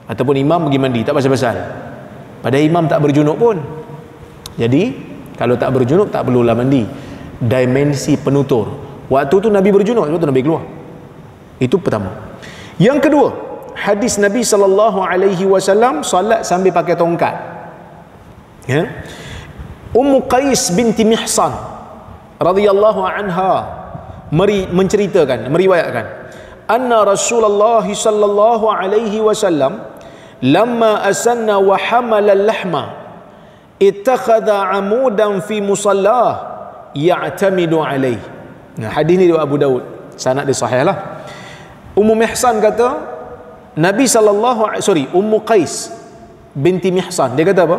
ataupun imam pergi mandi, tak pasal-pasal. Padahal imam tak berjunub pun. Jadi kalau tak berjunub tak perlulah mandi. Dimensi penutur. Waktu tu Nabi berjunub, sebab tu Nabi keluar. Itu pertama. Yang kedua, hadis Nabi SAW salat sambil pakai tongkat. Ummu Qais binti Mihsan radhiyallahu anha menceritakan, meriwayatkan, anna Rasulullah sallallahu alaihi wasallam lamma asanna wa hamala al-lahma ittakhadha amudan fi musallah ya'tamidu alaihi. Hadis ni riwayat Abu Daud, sanad dia sahih lah. Ummu Mihsan kata Ummu Qais binti Mihsan, dia kata apa?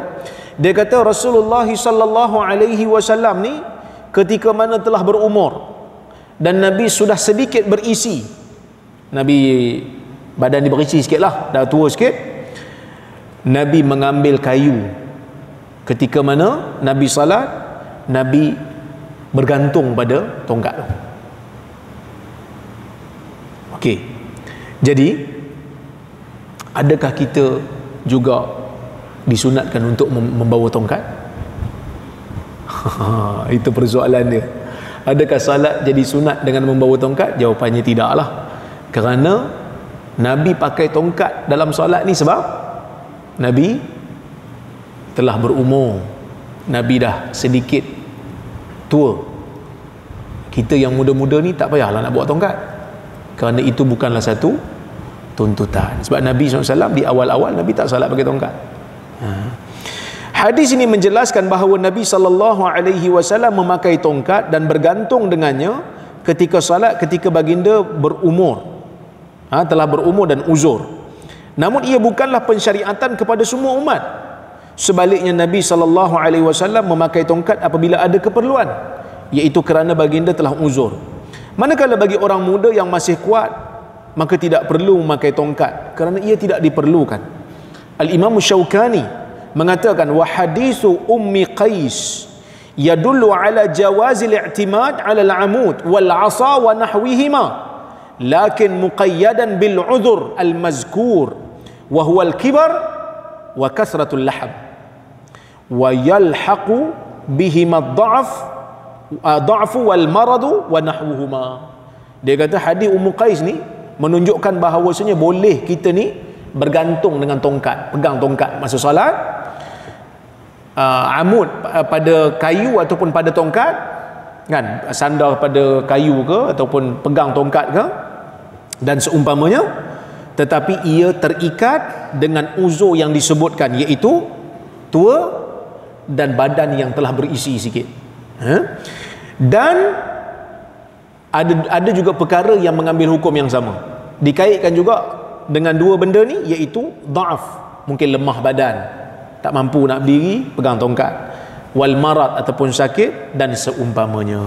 Dia kata Rasulullah sallallahu alaihi wasallam ni ketika mana telah berumur dan Nabi sudah sedikit berisi, Nabi badan dia berisi sikit lah, dah tua sikit, Nabi mengambil kayu. Ketika mana Nabi salat, Nabi bergantung pada tongkat tu. Okey. Jadi adakah kita juga disunatkan untuk membawa tongkat? Itu persoalan dia. Adakah salat jadi sunat dengan membawa tongkat? Jawapannya tidaklah. Kerana Nabi pakai tongkat dalam solat ni sebab Nabi telah berumur, Nabi dah sedikit tua. Kita yang muda-muda ni tak payahlah nak bawa tongkat, kerana itu bukanlah satu tuntutan. Sebab Nabi SAW di awal-awal Nabi tak salat pakai tongkat. Hadis ini menjelaskan bahawa Nabi SAW memakai tongkat dan bergantung dengannya ketika salat, ketika baginda berumur, telah berumur dan uzur. Namun ia bukanlah pensyariatan kepada semua umat. Sebaliknya Nabi SAW memakai tongkat apabila ada keperluan, iaitu kerana baginda telah uzur. Manakala bagi orang muda yang masih kuat, maka tidak perlu memakai tongkat kerana ia tidak diperlukan. Al-Imam Syaukani mengatakan, wa hadithu Ummi Qais yadullu ala jawazil i'timad ala al-amud wal 'asa wa nahwihima, lakin muqayyadan bil 'udhur al-mazkur wa huwa al-kibar wa kasratul lahab wa yalhaqu bihima ad-dha'fu wal maradu wa nahwuhuma. Dia kata hadis Ummu Qais ni menunjukkan bahawasanya boleh kita ni bergantung dengan tongkat, pegang tongkat masa solat, amud pada kayu ataupun pada tongkat, kan, sandar pada kayu ke ataupun pegang tongkat ke dan seumpamanya, tetapi ia terikat dengan uzur yang disebutkan, iaitu tua dan badan yang telah berisi sikit. Dan ada juga perkara yang mengambil hukum yang sama, dikaitkan juga dengan dua benda ni, iaitu dha'af, mungkin lemah badan, tak mampu nak berdiri, pegang tongkat, wal marad ataupun sakit dan seumpamanya.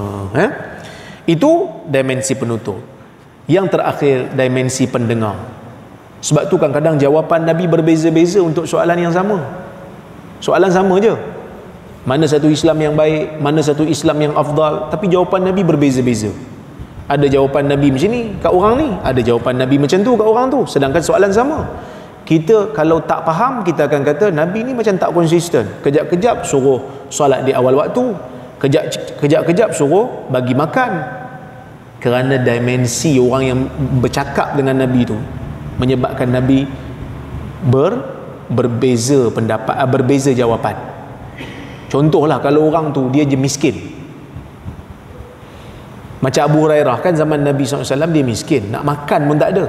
Itu dimensi penutur. Yang terakhir, dimensi pendengar. Sebab tu kadang-kadang jawapan Nabi berbeza-beza untuk soalan yang sama. Soalan sama je, mana satu Islam yang baik, mana satu Islam yang afdal, tapi jawapan Nabi berbeza-beza. Ada jawapan Nabi macam ni kat orang ni, ada jawapan Nabi macam tu kat orang tu, sedangkan soalan sama. Kita kalau tak faham, kita akan kata Nabi ni macam tak konsisten. Kejap-kejap suruh solat di awal waktu, kejap-kejap suruh bagi makan. Kerana dimensi orang yang bercakap dengan Nabi tu menyebabkan Nabi berbeza pendapat, berbeza jawapan. Contohlah kalau orang tu dia je miskin, macam Abu Hurairah, kan zaman Nabi SAW dia miskin, nak makan pun tak ada.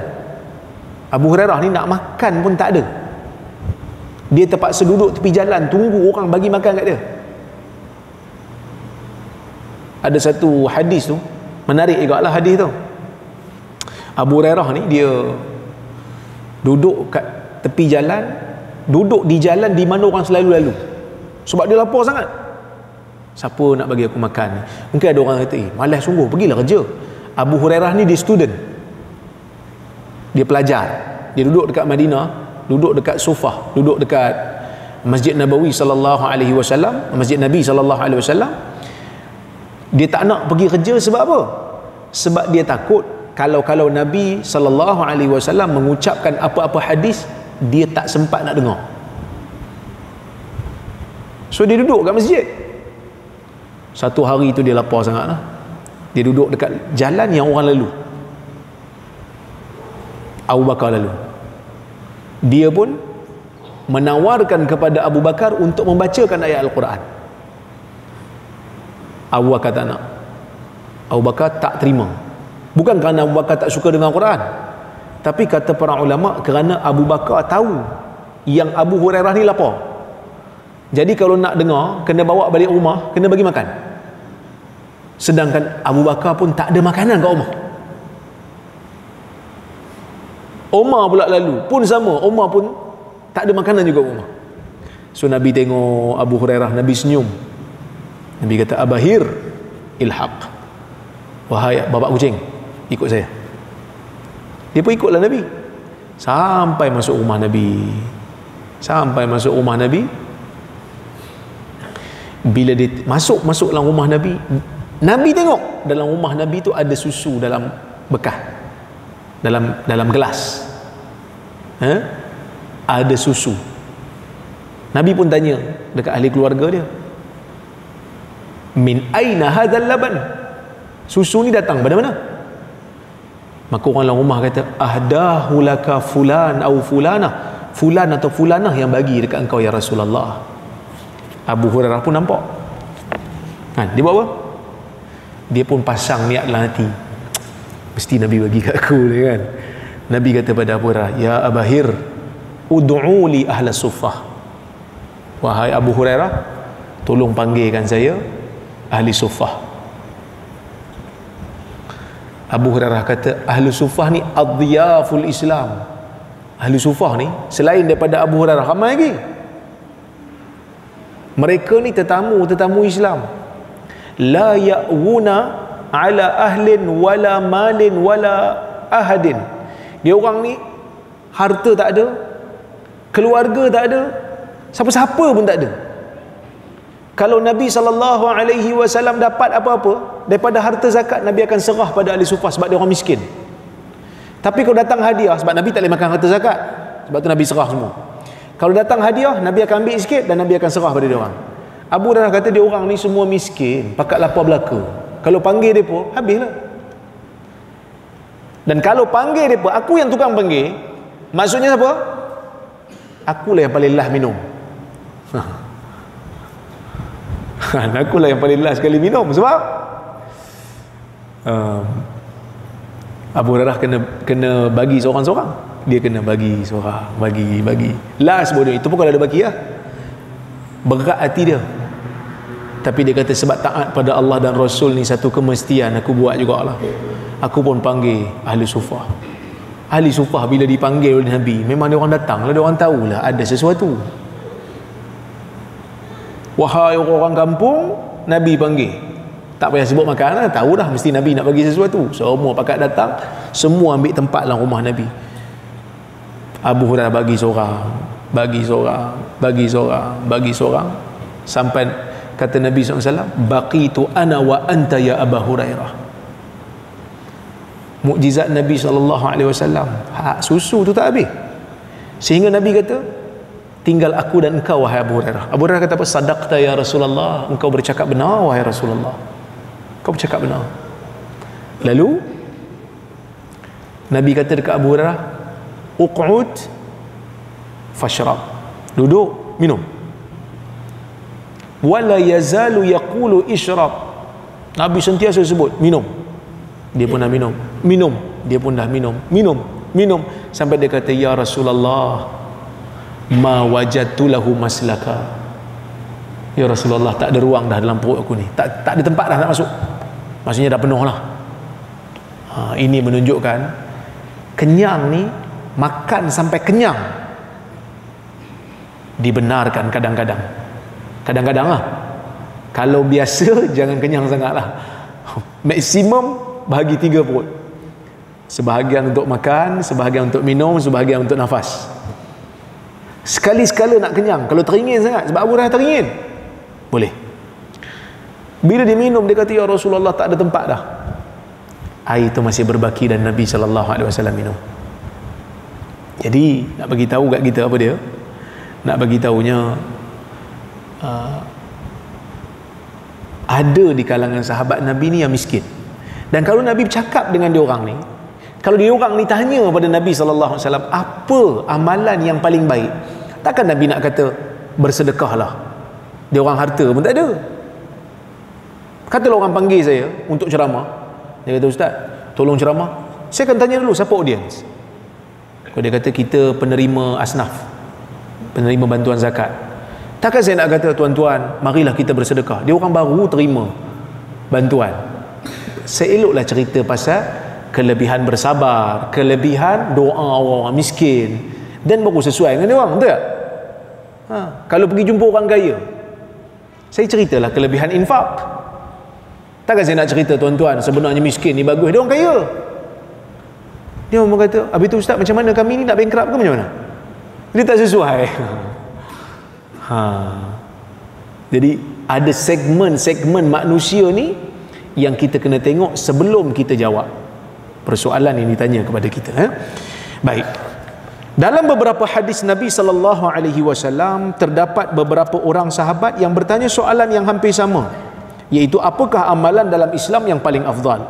Abu Hurairah ni nak makan pun tak ada, dia terpaksa duduk tepi jalan tunggu orang bagi makan kat dia. Ada satu hadis tu menarik juga lah hadis tu. Abu Hurairah ni dia duduk kat tepi jalan, duduk di jalan di mana orang selalu lalu, sebab dia lapar sangat. Siapa nak bagi aku makan ni? Mungkin ada orang kata, malas sungguh, pergilah kerja. Abu Hurairah ni dia student. Dia pelajar. Dia duduk dekat Madinah, duduk dekat Sufah, duduk dekat Masjid Nabawi sallallahu alaihi wasallam, Masjid Nabi sallallahu alaihi wasallam. Dia tak nak pergi kerja sebab apa? Sebab dia takut kalau Nabi sallallahu alaihi wasallam mengucapkan apa-apa hadis, dia tak sempat nak dengar. So dia duduk kat masjid. Satu hari tu dia lapar sangat lah. Dia duduk dekat jalan yang orang lalu. Abu Bakar lalu. Dia pun menawarkan kepada Abu Bakar untuk membacakan ayat Al-Quran. Abu Bakar tak nak. Abu Bakar tak terima. Bukan kerana Abu Bakar tak suka dengan Al-Quran, tapi kata para ulama kerana Abu Bakar tahu yang Abu Hurairah ni lapar. Jadi kalau nak dengar, kena bawa balik rumah, kena bagi makan. Sedangkan Abu Bakar pun tak ada makanan kat rumah. Umar pula lalu pun sama, Umar pun tak ada makanan juga rumah. So Nabi tengok Abu Hurairah, Nabi senyum. Nabi kata, Abahir ilhaq, wahai bapak kucing, ikut saya. Dia pun ikutlah Nabi sampai masuk rumah Nabi. Sampai masuk rumah Nabi, bila dia masuk dalam rumah Nabi, Nabi tengok dalam rumah Nabi tu ada susu dalam bekah, dalam gelas. Ada susu. Nabi pun tanya dekat ahli keluarga dia, min aina hadzal laban? Susu ni datang dari mana? Maka orang dalam rumah kata, ahdahu laka fulan au fulana, fulan atau fulanah yang bagi dekat engkau ya Rasulullah. Abu Hurairah pun nampak. Dia buat apa? Dia pun pasang niat dalam hati, mesti Nabi bagi kat aku ni kan. Nabi kata pada Abu Hurairah, ya Abahir, ud'u li ahla suffah. Wahai Abu Hurairah, tolong panggilkan saya ahli suffah. Abu Hurairah kata, ahli suffah ni adhiyaful Islam. Ahli suffah ni selain daripada Abu Hurairah, ramai lagi. Mereka ni tetamu Islam. La ya'wuna ala ahlin wala malin wala ahadin. Dia orang ni harta tak ada, keluarga tak ada, siapa-siapa pun tak ada. Kalau Nabi SAW dapat apa-apa daripada harta zakat, Nabi akan serah pada ahli suffah sebab dia orang miskin. Tapi kalau datang hadiah, sebab Nabi tak boleh makan harta zakat, sebab tu Nabi serah semua. Kalau datang hadiah, Nabi akan ambil sikit dan Nabi akan serah pada dia orang. Abu Hurairah kata, dia orang ni semua miskin, pakat lapar belaka. Kalau panggil dia pun, habislah. Dan kalau panggil dia pun, aku yang tukang panggil, maksudnya apa? Akulah yang paling last minum. Akulah yang paling last sekali minum. Sebab Abu Hurairah kena bagi seorang-seorang. Dia kena bagi seorang, bagi last bodoh. Itu pun kalau ada baki lah, berat hati dia. Tapi dia kata, sebab taat pada Allah dan Rasul ni satu kemestian, aku buat jugalah. Aku pun panggil ahli suffah. Ahli suffah bila dipanggil oleh Nabi, memang dia orang datang lah, dia orang tahulah ada sesuatu. Wahai orang kampung, Nabi panggil. Tak payah sebut makan lah, tahu dah mesti Nabi nak bagi sesuatu. Semua pakat datang, semua ambil tempat dalam rumah Nabi. Abu Hurairah bagi seorang, sampai kata Nabi SAW, baqitu ana wa anta ya Abu Hurairah. Mukjizat Nabi SAW, susu tu tak habis, sehingga Nabi kata, tinggal aku dan engkau wahai Abu Hurairah. Abu Hurairah kata apa? Sadaqta ya Rasulullah, engkau bercakap benar wahai Rasulullah, engkau bercakap benar. Lalu Nabi kata dekat Abu Hurairah, uq'ud fashrab, duduk minum. Wala yazalu yaqulu ishrab, Nabi sentiasa sebut minum. Dia pun dah minum, dia pun dah minum, sampai dia kata, ya Rasulullah, ma wajadtu lahu maslaka. Ya Rasulullah, tak ada ruang dah dalam perut aku ni, tak ada tempat dah nak masuk, maksudnya dah penuh lah. Ini menunjukkan kenyang ni, makan sampai kenyang dibenarkan kadang-kadang lah. Kalau biasa jangan kenyang sangat lah. Maksimum bahagi 3 perut. Sebahagian untuk makan, sebahagian untuk minum, sebahagian untuk nafas. Sekali-sekala nak kenyang. Kalau teringin sangat, sebab Abu Hurairah teringin, boleh. Bila dia minum, dia kata, ya Rasulullah, tak ada tempat dah. Air itu masih berbaki dan Nabi SAW minum. Jadi nak bagi tahu kat kita apa dia? Nak bagi tahunya ada di kalangan sahabat Nabi ni yang miskin. Dan kalau Nabi bercakap dengan dia orang ni, kalau dia orang ni tanya pada Nabi SAW, apa amalan yang paling baik, takkan Nabi nak kata bersedekahlah, dia orang harta pun tak ada. Katalah orang panggil saya untuk ceramah, dia kata, Ustaz, tolong ceramah. Saya akan tanya dulu, siapa audiens? Kalau dia kata kita penerima asnaf, penerima bantuan zakat, takkan saya nak kata, tuan-tuan, marilah kita bersedekah. Dia orang baru terima bantuan. Saya eloklah cerita pasal kelebihan bersabar, kelebihan doa orang miskin, dan baru sesuai dengan dia orang, betul tak? Kalau pergi jumpa orang kaya, saya ceritalah kelebihan infak. Takkan saya nak cerita, tuan-tuan, sebenarnya miskin ni bagus, dia orang kaya. Dia orang kata, habis tu Ustaz, macam mana kami ni nak bankrupt ke macam mana? Dia tak sesuai. Jadi ada segmen-segmen manusia ni yang kita kena tengok sebelum kita jawab persoalan yang ditanya kepada kita. Baik. Dalam beberapa hadis Nabi SAW terdapat beberapa orang sahabat yang bertanya soalan yang hampir sama, iaitu apakah amalan dalam Islam yang paling afdal.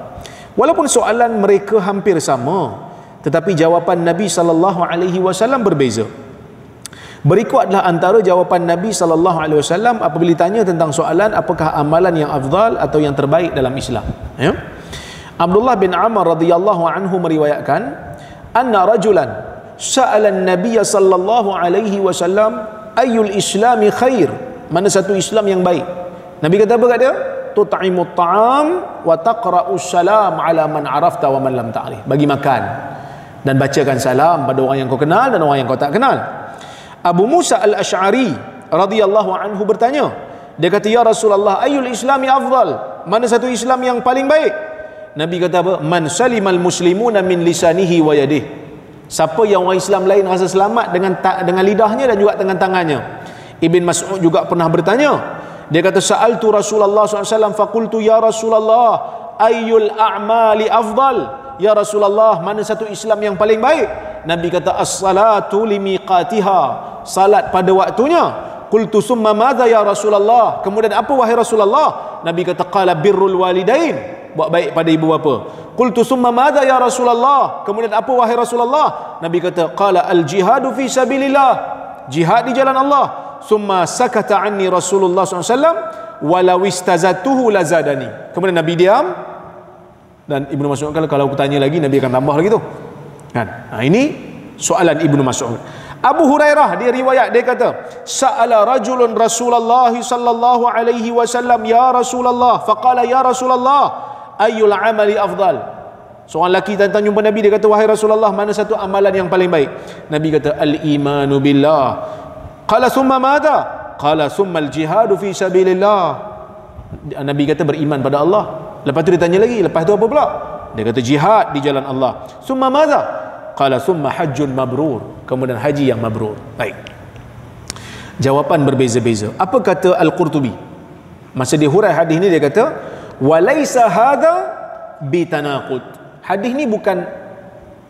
Walaupun soalan mereka hampir sama, tetapi jawapan Nabi SAW berbeza. Berikut adalah antara jawapan Nabi SAW apabila ditanya tentang soalan apakah amalan yang afdal atau yang terbaik dalam Islam. Abdullah bin Amr radhiyallahu anhu meriwayatkan, anna rajulan sa'ala an-nabiy sallallahu alaihi wasallam ayyul islami khair, mana satu Islam yang baik. Nabi kata apa kat dia? Tut'imut ta'am wa taqra'us salam ala man arafta wa man lam ta'rif. Bagi makan dan bacakan salam pada orang yang kau kenal dan orang yang kau tak kenal. Abu Musa al-Ash'ari radhiyallahu anhu bertanya, dia kata, ya Rasulullah, ayyul islami afdal, mana satu Islam yang paling baik? Nabi kata apa? Man salimal muslimuna min lisanihi wa yadihi. Siapa yang orang Islam lain rasa selamat dengan lidahnya dan juga dengan tangannya. Ibn Mas'ud juga pernah bertanya, dia kata, sa'altu Rasulullah SAW faqultu ya Rasulullah ayyul a'mali afdal, ya Rasulullah, mana satu Islam yang paling baik? Nabi kata, as-salatu limiqatiha, salat pada waktunya. Qultu summa madza ya Rasulullah, kemudian apa wahai Rasulullah? Nabi kata, qala birrul walidain, buat baik pada ibu bapa. Qultu summa madza ya Rasulullah, kemudian apa wahai Rasulullah? Nabi kata, qala al-jihadu fi sabilillah, jihad di jalan Allah. Summa sakata anni Rasulullah SAW walau istazatuhu lazadani. Kemudian Nabi diam, dan Ibnu Mas'ud kalau aku tanya lagi, Nabi akan tambah lagi tu kan. Ini soalan Ibnu Mas'ud. Abu Hurairah dia riwayat, dia kata, sa'ala rajulun Rasulullah sallallahu alaihi wasallam ya Rasulullah faqala ya Rasulullah ayyul amali afdal. Seorang lelaki datang jumpa Nabi, dia kata, wahai Rasulullah, mana satu amalan yang paling baik? Nabi kata, al-imanu billah. Qala summa madza? Qala summa al-jihadu fi sabilillah. Nabi kata beriman pada Allah. Lepas tu dia tanya lagi, lepas tu apa pula? Dia kata jihad di jalan Allah. Summa madza? Qala summa hajjun mabrur. Kemudian haji yang mabrur. Baik. Jawapan berbeza-beza. Apa kata Al-Qurtubi? Masa dia hurai hadis ni, dia kata, walaysa hadza bitanaqud. Hadis ni bukan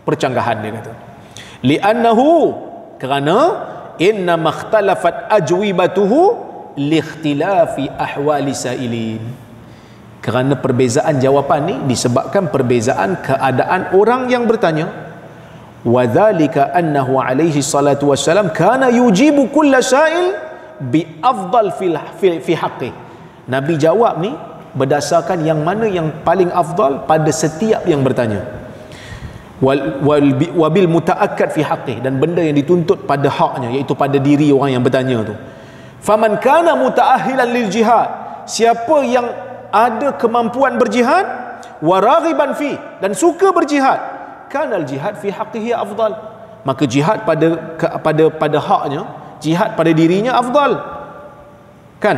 percanggahan, dia kata. Li'annahu, kerana inna makhtalafat ajwibatuhu liikhtilafi ahwali sailin. Kerana perbezaan jawapan ni disebabkan perbezaan keadaan orang yang bertanya. Wa dzalika annahu alaihi salatu wassalam kana yujibu kulla sa'il bi afdal fi haqqi. Nabi jawab ni berdasarkan yang mana yang paling afdal pada setiap yang bertanya. Wabil mutaakkad fi haqqih, dan benda yang dituntut pada haknya, iaitu pada diri orang yang bertanya tu. Faman kana mutaahhilan lil jihad, siapa yang ada kemampuan berjihad, wa raghiban fi, dan suka berjihad, kana al jihad fi haqqihi afdal, maka jihad pada haknya, jihad pada dirinya afdal kan,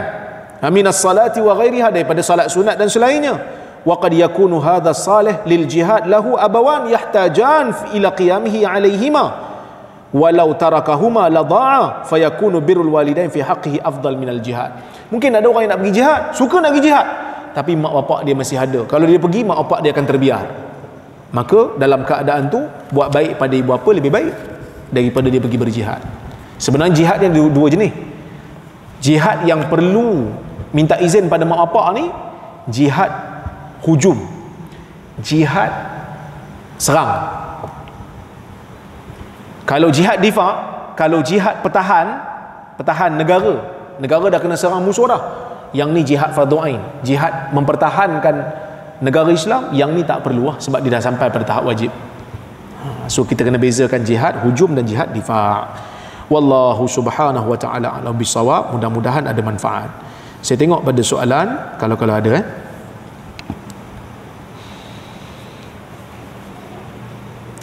aminas salati wa ghairiha, daripada salat sunat dan selainnya. wa qad yakunu hadha salih lil jihad lahu abawan yahtajan ila qiyamihi alaihima walau tarakahuma la dha'a fayakunu birrul walidain fi haqqihi afdal minal jihad. Mungkin ada orang yang nak pergi jihad, suka nak pergi jihad, tapi mak bapak dia masih ada. Kalau dia pergi, mak bapak dia akan terbiar. Maka dalam keadaan tu, buat baik pada ibu bapa lebih baik daripada dia pergi berjihad. Sebenarnya jihad dia dua jenis. Jihad yang perlu minta izin pada mak bapak ni, jihad hujum, jihad serang. Kalau jihad difa', kalau jihad pertahan negara dah kena serang musuh dah, yang ni jihad fardu ain, jihad mempertahankan negara Islam, yang ni tak perlu lah, sebab dia dah sampai pada tahap wajib. So kita kena bezakan jihad hujum dan jihad difa'. Wallahu subhanahu wa ta'ala a'lam bissawab. Mudah-mudahan ada manfaat. Saya tengok pada soalan, kalau ada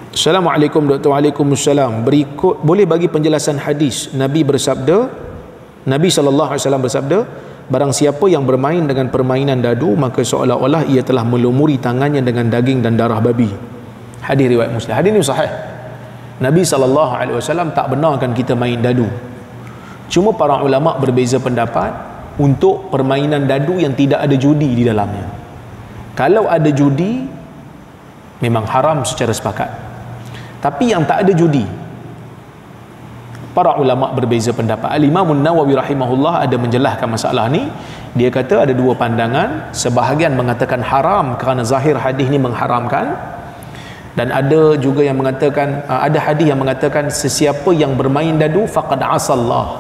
Assalamualaikum Dr. Waalaikumsalam. Berikut boleh bagi penjelasan hadis Nabi sallallahu alaihi wasallam bersabda, barang siapa yang bermain dengan permainan dadu, maka seolah-olah ia telah melumuri tangannya dengan daging dan darah babi. Hadis riwayat Muslim. Hadis ini sahih. Nabi sallallahu alaihi wasallam tak benarkan kita main dadu. Cuma para ulama berbeza pendapat untuk permainan dadu yang tidak ada judi di dalamnya. Kalau ada judi, memang haram secara sepakat. Tapi yang tak ada judi, para ulama berbeza pendapat. Al-Imam An-Nawawi rahimahullah ada menjelaskan masalah ni. Dia kata ada dua pandangan. Sebahagian mengatakan haram kerana zahir hadis ni mengharamkan, dan ada juga yang mengatakan, ada hadis yang mengatakan sesiapa yang bermain dadu faqad asallah,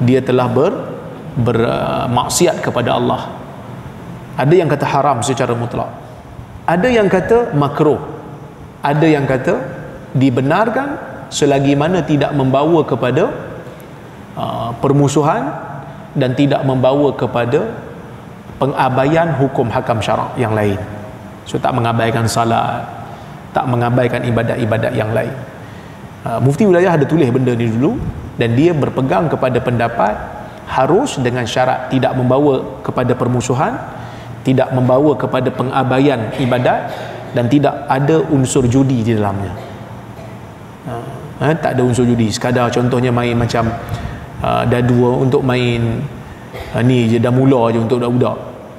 dia telah bermaksiat kepada Allah. Ada yang kata haram secara mutlak, ada yang kata makruh, ada yang kata dibenarkan selagi mana tidak membawa kepada permusuhan dan tidak membawa kepada pengabaian hukum hakam syarak yang lain. So tak mengabaikan salat, tak mengabaikan ibadat-ibadat yang lain. Mufti wilayah ada tulis benda ni dulu, dan dia berpegang kepada pendapat harus dengan syarat tidak membawa kepada permusuhan, tidak membawa kepada pengabaian ibadat, dan tidak ada unsur judi di dalamnya. Tak ada unsur judi. Sekadar contohnya main macam dadu untuk main ni je, dah mula je untuk budak-budak,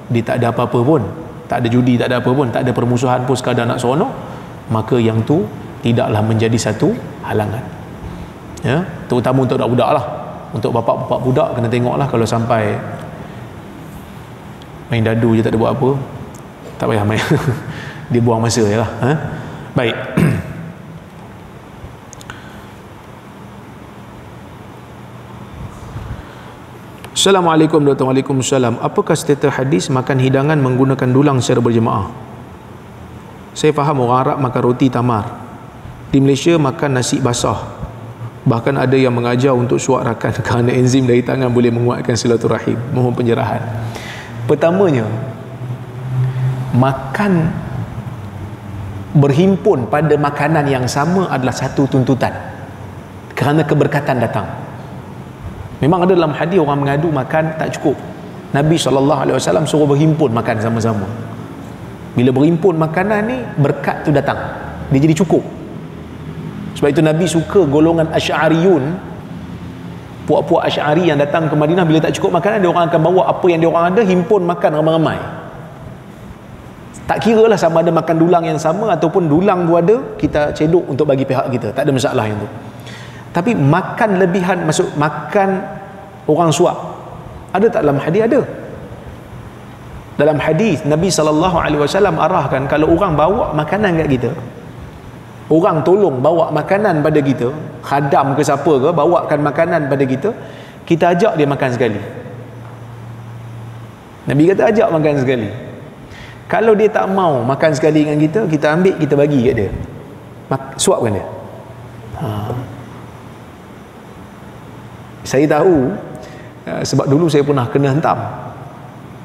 dia tak ada apa-apa pun, tak ada judi, tak ada apa pun, tak ada permusuhan pun, sekadar nak seronok, maka yang tu tidaklah menjadi satu halangan. Ya, terutama untuk budak-budak lah. Untuk bapak-bapak budak kena tengoklah, kalau sampai main dadu je tak ada buat apa, tak payah main. Dia buang masa je lah. Baik. Assalamualaikum Dr. Waalaikumsalam. Apakah status hadis makan hidangan menggunakan dulang secara berjemaah? Saya faham orang Arab makan roti tamar. Di Malaysia makan nasi basah. Bahkan ada yang mengajar untuk suak rakan kerana enzim dari tangan boleh menguatkan silaturahim. Mohon pencerahan. Pertamanya, makan berhimpun pada makanan yang sama adalah satu tuntutan, kerana keberkatan datang. Memang ada dalam hadis orang mengadu makan tak cukup, Nabi SAW suruh berhimpun makan sama-sama. Bila berhimpun makanan ni, berkat tu datang, dia jadi cukup. Sebab itu Nabi suka golongan Asy'ariyun, puak-puak Asy'ari yang datang ke Madinah. Bila tak cukup makanan, dia orang akan bawa apa yang dia orang ada, himpun makan ramai-ramai. Tak kira lah sama ada makan dulang yang sama ataupun dulang tu ada, kita cedok untuk bagi pihak kita, tak ada masalah yang tu. Tapi makan lebihan, maksud makan orang suap, ada tak dalam hadis? Ada. Dalam hadis Nabi SAW arahkan, kalau orang bawa makanan kat kita, orang tolong bawa makanan pada kita, khadam ke siapa ke, bawakan makanan pada kita, kita ajak dia makan sekali. Nabi kata ajak makan sekali. Kalau dia tak mau makan sekali dengan kita, kita ambil, kita bagi kat dia, suapkan dia. Saya tahu, sebab dulu saya pernah kena hentam.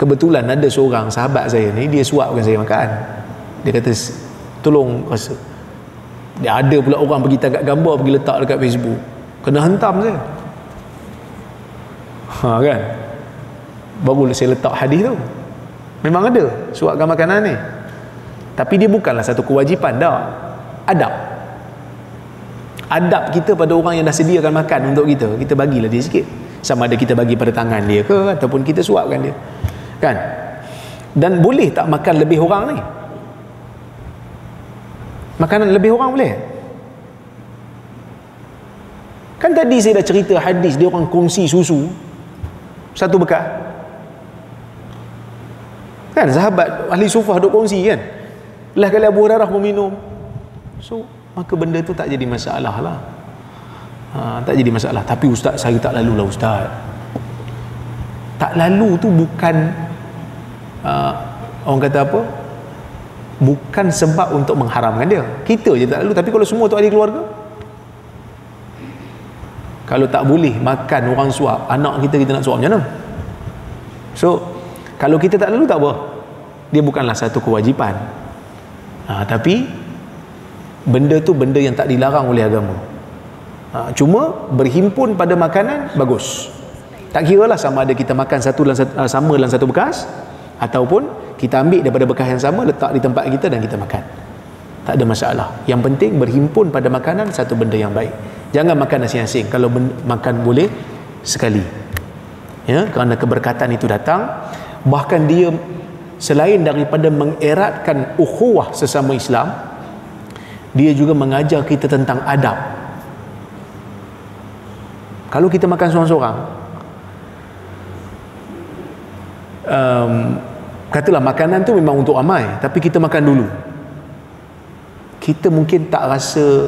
Kebetulan ada seorang sahabat saya ni, dia suapkan saya makan. Dia kata tolong rasa. Dia ada pula orang pergi tangkap gambar, pergi letak dekat Facebook, kena hentam saya. Kan, baru saya letak hadis tu. Memang ada suapkan makanan ni, tapi dia bukanlah satu kewajipan dah. Adab kita pada orang yang dah sediakan makan untuk kita, kita bagilah dia sikit, sama ada kita bagi pada tangan dia ke ataupun kita suapkan dia, kan? Dan boleh tak makan lebih orang ni? Makanan lebih orang boleh? Kan tadi saya dah cerita hadis dia orang kongsi susu satu bekas, kan? Sahabat ahli sufah duk kongsi, kan? Lah kali Abu Hurairah pun minum. So maka benda tu tak jadi masalah lah. Tak jadi masalah. Tapi ustaz, saya tak lalu lah ustaz. Tak lalu tu bukan orang kata apa, bukan sebab untuk mengharamkan dia. Kita je tak lalu. Tapi kalau semua tu ahli keluarga, kalau tak boleh makan orang suap, anak kita nak suap macam mana? So kalau kita tak lalu tak apa, dia bukanlah satu kewajipan. Tapi benda tu benda yang tak dilarang oleh agama. Cuma berhimpun pada makanan bagus. Tak kira lah sama ada kita makan sama dalam satu bekas, ataupun kita ambil daripada bekas yang sama, letak di tempat kita dan kita makan. Tak ada masalah. Yang penting berhimpun pada makanan satu benda yang baik. Jangan makan asing-asing. Kalau makan boleh sekali, ya, kerana keberkatan itu datang. Bahkan dia selain daripada mengeratkan ukhuwah sesama Islam, dia juga mengajar kita tentang adab. Kalau kita makan seorang-seorang, katalah makanan tu memang untuk ramai, tapi kita makan dulu, kita mungkin tak rasa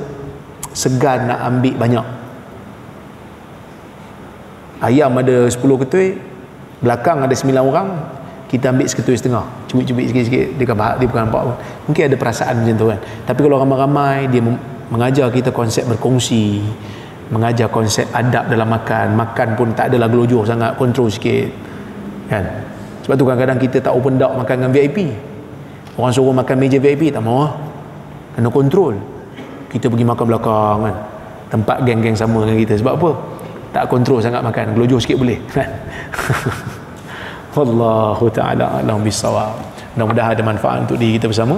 segan nak ambil banyak. Ayam ada 10 ketui, belakang ada 9 orang, kita ambil seketui setengah, cubit-cubit sikit-sikit, dia bukan nampak pun. Mungkin ada perasaan macam tu, kan? Tapi kalau ramai-ramai, dia mengajar kita konsep berkongsi, mengajar konsep adab dalam makan pun tak adalah gelojor sangat, kontrol sikit, kan? Sebab tu kadang-kadang kita tak open dak makan dengan VIP. Orang suruh makan meja VIP, tak mau, kena kontrol. Kita pergi makan belakang, kan, tempat geng-geng sama dengan kita. Sebab apa? Tak kontrol sangat makan, gelojor sikit boleh, kan? Wallahu ta'ala a'lam bissawab. Mudah-mudahan ada manfaat untuk diri kita bersama.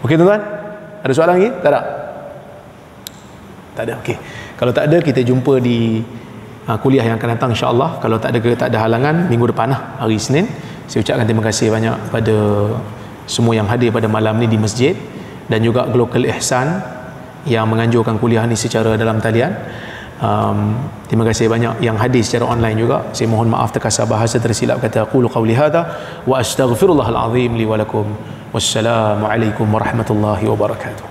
Okey tuan-tuan, ada soalan lagi? Tak ada? Tak ada. Okey, kalau tak ada, kita jumpa di kuliah yang akan datang insya-Allah. Kalau tak ada halangan, minggu depan lah, hari Isnin. Saya ucapkan terima kasih banyak pada semua yang hadir pada malam ni di masjid, dan juga Global Ihsan yang menganjurkan kuliah ni secara dalam talian. Terima kasih banyak yang hadir secara online juga. Saya mohon maaf terkasar bahasa tersilap kata. Aqulu qawli hadha wa astaghfirullahal azim li wa lakum. Wassalamu alaikum warahmatullahi wabarakatuh.